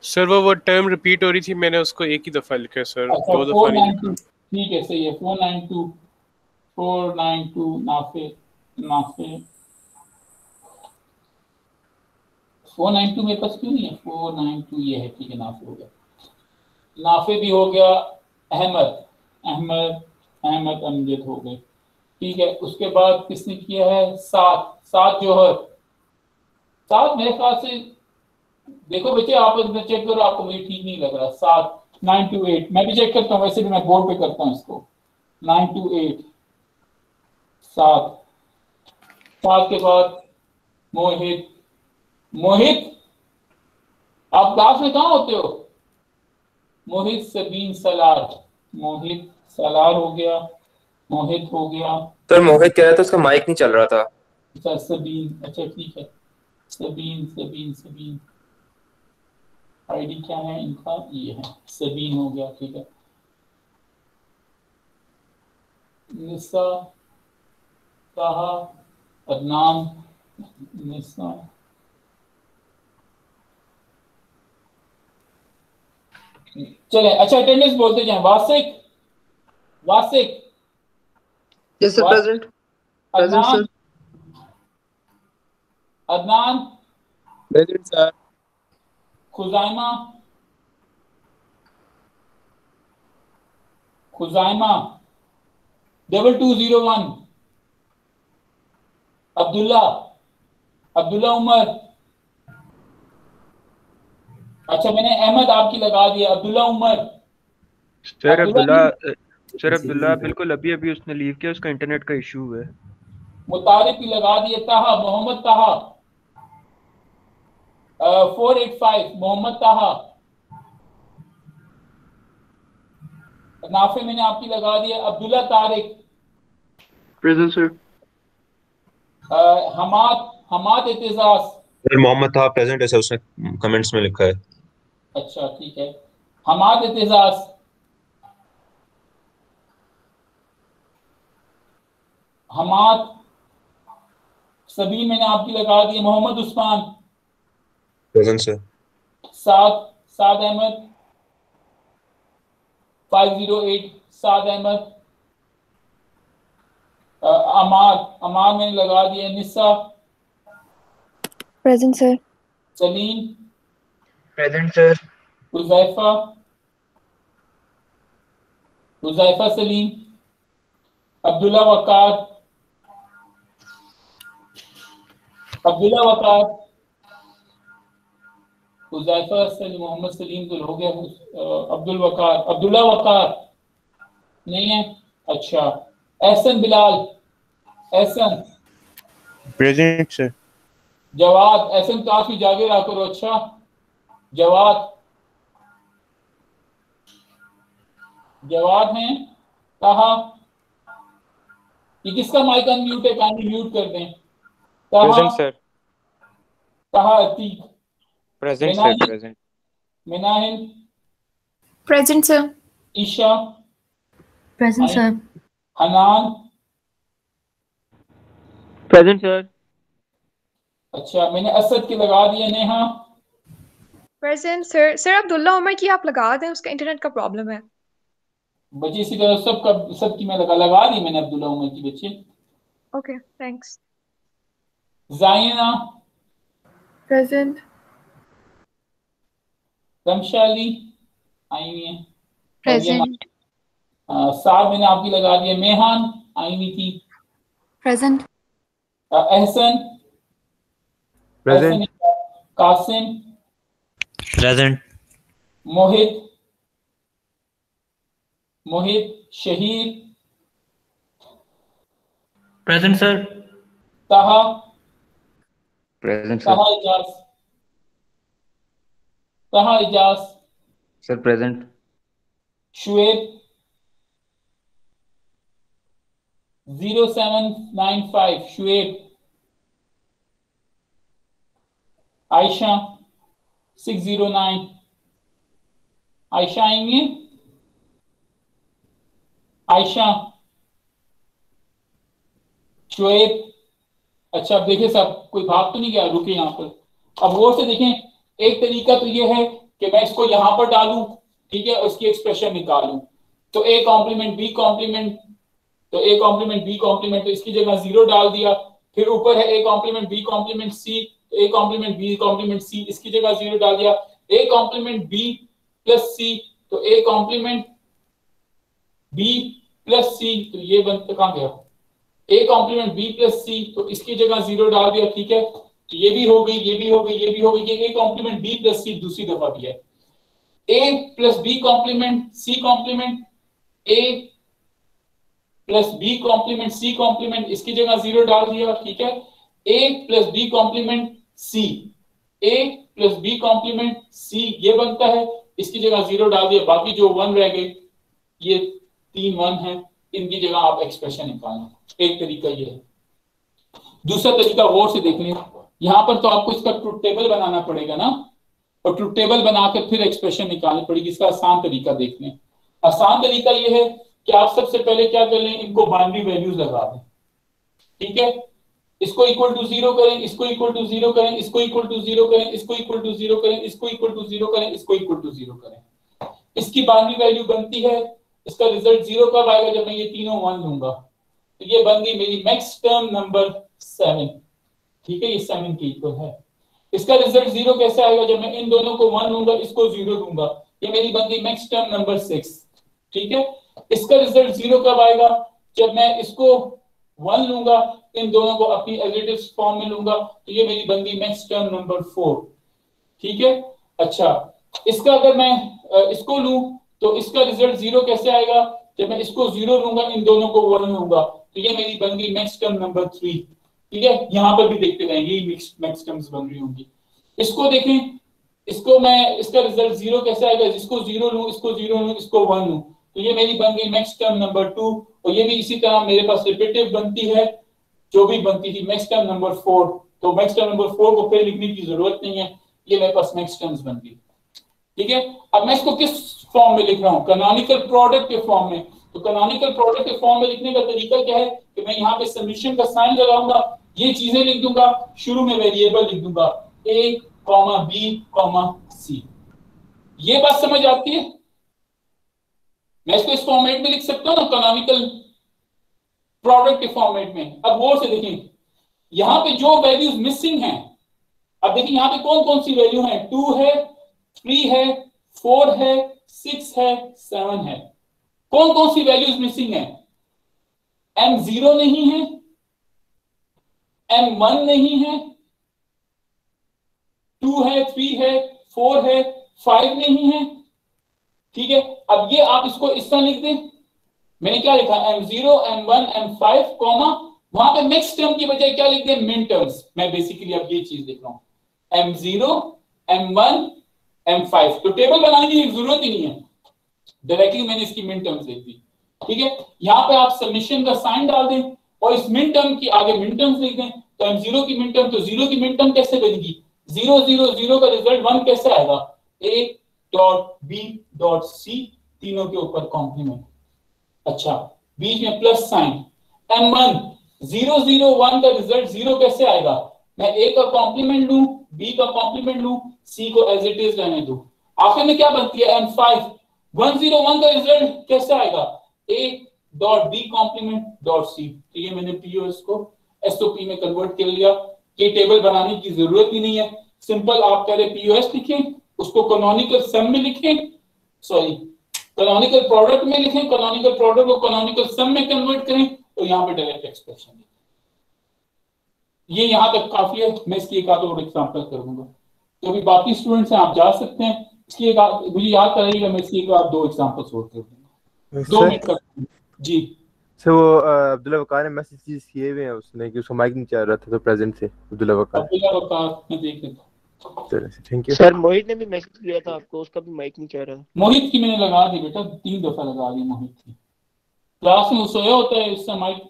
सर वो टर्म रिपीट हो रही थी, मैंने उसको एक ही दफा लिखा है सर, अच्छा 2 दफा नहीं 492 लिखा। ठीक है सही है, 492 नाफे नाफे 492 मेरे पास क्यों नहीं है, 492 ये है, ठीक है नाफे हो गया, नाफे भी हो गया। अहमद अहमद अहमद अमजद हो गए, ठीक है। उसके बाद किसने किया है, सात सात जौहर, सात मेरे ख्याल से, देखो बच्चे आप चेक करो, आपको मुझे ठीक नहीं लग रहा। 7 928 मैं भी चेक करता हूँ, वैसे भी मैं बोर्ड पे करता हूँ इसको। 928 सात, सात के बाद मोहित, मोहित आप क्लास में कहाँ होते हो, मोहित सबीन सलार, मोहित सलार हो गया, मोहित हो गया। सर मोहित कह रहा था उसका माइक नहीं चल रहा था। अच्छा सबीन, अच्छा ठीक है, सबीन सबीन सबीन आईडी क्या है इनका, ये है सबीन हो गया, ठीक है। निसा ताहा अदनान, निसा चले। अच्छा अटेंडेंस बोलते जाएं। Wasiq, Wasiq yes sir, present present Adnan, sir. Adnan present sir. Khuzaima, Khuzaima 2201, Abdullah, Abdullah Umar, अच्छा मैंने अहमद आपकी लगा दिया, अब्दुल्ला उमर, सर अब्दुल्ला, नहीं, सर अब्दुल्ला बिल्कुल अभी अभी उसने लीव किया, उसका इंटरनेट का इशू है। मुतारिफ की लगा दिए, ताहा मोहम्मद ताहा 485 मोहम्मद ताहा, नाफे मैंने आपकी लगा दिया, Abdullah Tariq, present sir. Hammad Hammad Aitzaz, sir Mohammad था प्रेजेंट, ऐसा उसने कमेंट्स में लिखा है। अच्छा ठीक है, हमाद एतजाज, हमाद सभी मैंने आपकी लगा दी, मोहम्मद उस्मान, प्रेजेंट सर। साद साद अहमद 508 साद अहमद, अमार अमार मैंने लगा दिया, Nisa, present sir. Salim, present sir. Huzaifa, Huzaifa Salim, Abdullah Waqar, Abdullah Waqar, Huzaifa Salim, Mohammad Salim तो हो गया, अब्दुल वकार, अब्दुल्ला वकार नहीं है, अच्छा Ehsan Bilal, Ehsan, present sir. Jawad, Ehsan class में जागे रहा करो, अच्छा जवाद, जवाद हैं, कहा ये किसका माइक अनम्यूट है, काइंडली म्यूट कर दें। Present sir. कहा Atiq, present sir. Minahil, present. Minahil, present sir. Isha, present sir. Hanan, present sir. अच्छा मैंने असद के लगा दिया, Neha, present sir. Sir Abdullah Umar की आप लगा दें, उसका इंटरनेट का प्रॉब्लम है। बच्चे इसी तरह सबका सबकी मैं लगा दी मैंने अब्दुल्ला उमर की बच्चे। Okay thanks. जाइना, प्रेजेंट। रमशाली आई हुई है, प्रेजेंट। साथ मैंने आपकी लगा दिया, मेहान आई हुई थी, present. Ehsan, present. Qasim, present. Mohit, Mohit, Shahid, present sir. Taha, present sir. कहा इजाज, कहा इजाज, सर प्रेजेंट। शुएब 0795 शुएब, आयशा 609, आयशा आएंगे, आयशा, शुएब। अच्छा अब देखिए साहब कोई भाग तो नहीं गया, रुके यहाँ पर। अब गौर से देखें, एक तरीका तो ये है कि मैं इसको यहां पर डालूं, ठीक है, उसकी एक्सप्रेशन निकालूं। तो ए कॉम्प्लीमेंट बी कॉम्प्लीमेंट, तो ए कॉम्प्लीमेंट बी कॉम्प्लीमेंट, तो इसकी जगह 0 डाल दिया। फिर ऊपर है A complement B complement C, तो A complement B complement C, इसकी जगह 0 डाल दिया। A complement B plus C, तो A complement B plus C, तो ये बनता कहां गया, A complement B plus C, तो इसकी जगह 0 डाल दिया, ठीक है। तो ये भी हो गई, ये भी हो गई, ये भी हो गई, ये A complement B plus C दूसरी दफा भी है। A plus B complement C complement, A plus B complement C complement, इसकी जगह 0 डाल दिया, ठीक है। A plus B complement C, A plus B complement C ये बनता है, इसकी जगह 0 डाल दिया। बाकी जो 1 रह गए, ये 3 1 है, इनकी जगह आप एक्सप्रेशन निकालें। एक तरीका ये है। दूसरा तरीका गौर से देख लें, यहां पर तो आपको इसका ट्रुथ टेबल बनाना पड़ेगा ना, और ट्रुथ टेबल बनाकर फिर एक्सप्रेशन निकालनी पड़ेगी। इसका आसान तरीका देख लें। आसान तरीका ये है कि आप सबसे पहले क्या कर लें, इनको बाइनरी वैल्यूज लगा दें, ठीक है। इसको इक्वल टू 0 करें, इसको इक्वल टू 0 करें, इसको इक्वल टू 0 करें, इसको इक्वल टू 0 करें, इसको इक्वल टू 0 करें, इसको इक्वल टू 0 करें। इसकी बाइनरी वैल्यू बनती है, इसका रिजल्ट 0 कब आएगा, जब मैं ये तीनों 1 लूंगा। तो ये बन गई मेरी मैक्स टर्म नंबर 7, ठीक है, ये 7 के इक्वल है। इसका रिजल्ट 0 कैसे आएगा, जब मैं इन दोनों को 1 लूंगा, इसको 0 लूंगा। ये मेरी बन गई मैक्स टर्म नंबर 6, ठीक है। इसका रिजल्ट 0 कब आएगा, जब मैं इसको 1 लूंगा, इन दोनों को अपनी एडिटिव फॉर्म में लूंगा, तो ये मेरी बन गई मैक्स टर्म नंबर 4, ठीक है। अच्छा, इसका अगर मैं इसको लूं तो इसका रिजल्ट 0 कैसे आएगा, जब मैं इसको 0 लूंगा, इन दोनों को 1 लूंगा, तो ये मेरी बन गई मैक्स टर्म नंबर 3, ठीक है। यहां पर भी देखते रहेंगे, ये मैक्स टर्म्स बन रही होंगी। इसको देखें, इसको मैं, इसका रिजल्ट 0 कैसे आएगा, जिसको 0 लूं, इसको 0 लूं, इसको 1 लूं, तो ये मेरी बन गई मैक्स टर्म नंबर 2। और ये भी इसी तरह मेरे पास रिपीटिव बनती है, जो भी बनती थी मैक्स टर्म नंबर 4। तो मैक्स टर्म नंबर 4 को फिर लिखने की जरूरत नहीं है, ये मेरे पास मैक्स टर्म्स बन गई, ठीक है। अब मैं इसको किस फॉर्म में लिख रहा हूं, कैनोनिकल प्रोडक्ट के फॉर्म में। तो कैनोनिकल प्रोडक्ट के फॉर्म में लिखने का तरीका क्या है कि मैं यहाँ पे समेशन का साइन लगाऊंगा, ये चीजें लिख दूंगा, शुरू में वेरिएबल लिख दूंगा a, b, c। ये बात समझ आती है। मैं इसको इस फॉर्मेट में लिख सकता हूं ना, कैनोनिकल प्रोडक्ट के फॉर्मेट में। अब गौर से देखें, यहां पे जो वैल्यूज मिसिंग हैं, अब देखिए यहां पे कौन कौन सी वैल्यू है, 2 है, 3 है, 4 है, 6 है, 7 है। कौन कौन सी वैल्यूज मिसिंग है, m0 नहीं है, m1 नहीं है, 2 है, 3 है, 4 है, 5 नहीं है, ठीक है। अब ये आप इसको इस तरह लिख दें, मैंने क्या लिखा, m0, m1, m5, कॉमा, वहां पे मिक्स टर्म की बजाय क्या लिख दें, मिन टर्म्स। मैं बेसिकली अब ये चीज लिख रहा हूं, m0, m1, m5। तो टेबल बनाने की जरूरत ही नहीं है, डायरेक्टली मैंने इसकी मिन टर्म्स लिख दी, ठीक है। यहां पे आप समेशन का साइन डाल दें और इस मिन टर्म की आगे मिन टर्म्स लिख दें। तो m0 की मिन टर्म, तो 0 की मिन टर्म कैसे बनेगी, 0 0 0 का रिजल्ट 1 कैसे आएगा, a dot b dot c, तीनों के ऊपर कॉम्प्लीमेंट। अच्छा, बीच में प्लस साइन, m1 0 0 1 का रिजल्ट 0 कैसे आएगा, मैं a का कॉम्प्लीमेंट लूं, b का कॉम्प्लीमेंट लूं, c को एज इट इज रहने दूं। आखिर में क्या बनती है, m5 1 0 1 का रिजल्ट कैसे आएगा, a dot b complement dot c। तो ये मैंने पीओएस को एसओपी में कन्वर्ट कर लिया। ये टेबल बनाने की जरूरत ही नहीं है, सिंपल आप पहले पीओएस लिखें, उसको कैनोनिकल सम में लिखें, सॉरी कैनोनिकल प्रोडक्ट में लिखें, कैनोनिकल प्रोडक्ट को कैनोनिकल सम में कन्वर्ट करें, तो यहाँ पे डायरेक्ट एक्सप्रेशन लिखें। ये यहाँ तक काफी है, मैं इसकी एक आध और एग्जांपल कर दूंगा। तो अभी बाकी स्टूडेंट्स हैं, आप जा सकते हैं। इसकी एक मुझे याद कराइएगा, मैं इसकी एक आध 2 एग्जांपल्स और कर दूंगा। 2 मिनट का जी सर वो अब्दुल्ला वकार ने मैसेज किए हुए हैं उसने कि उसका माइक नहीं चल रहा था तो प्रेजेंट थे अब्दुल्ला वकार। अब्दुल्ला वकार में देख लेता। चलिए थैंक यू। सर मोहित ने भी मैसेज किया था आपको, उसका भी माइक नहीं चल रहा। मोहित की मैंने लगा दी बेटा, 3 दफा लगा दी मोहित की। क्लास में सोया होता है इससे माइक,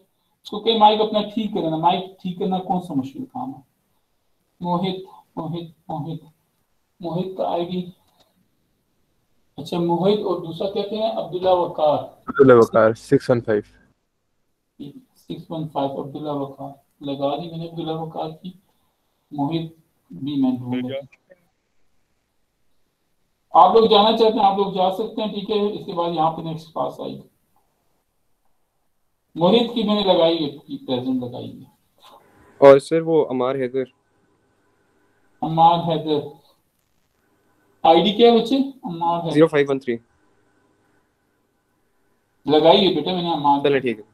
उसको कहीं माइक अपना ठीक करना, माइक ठीक करना कौन सा मुश्किल काम है। मोहित मोहित मोहित मोहित का आईडी, अच्छा मोहित और दूसरा क्या कहें, अब्दुल्ला वकार। अब्दुल्ला वकार 615 अब्दुल्ला वकार लगा दी मैंने, अब्दुल्ला वकार की। मोहित भी मैं ढूंढ लेता। आप लोग जाना चाहते हैं आप लोग जा सकते हैं, ठीक है। इसके बाद यहाँ पे नेक्स्ट क्लास आएगी। मोहित की मैंने लगाई है, प्रेजेंट लगाई है। और सर वो अमार हैदर, अमार हैदर आईडी क्या है बच्चे? अमार हैदर 0513 लगाई है बेटा मैंने अमार। चलो ठीक है।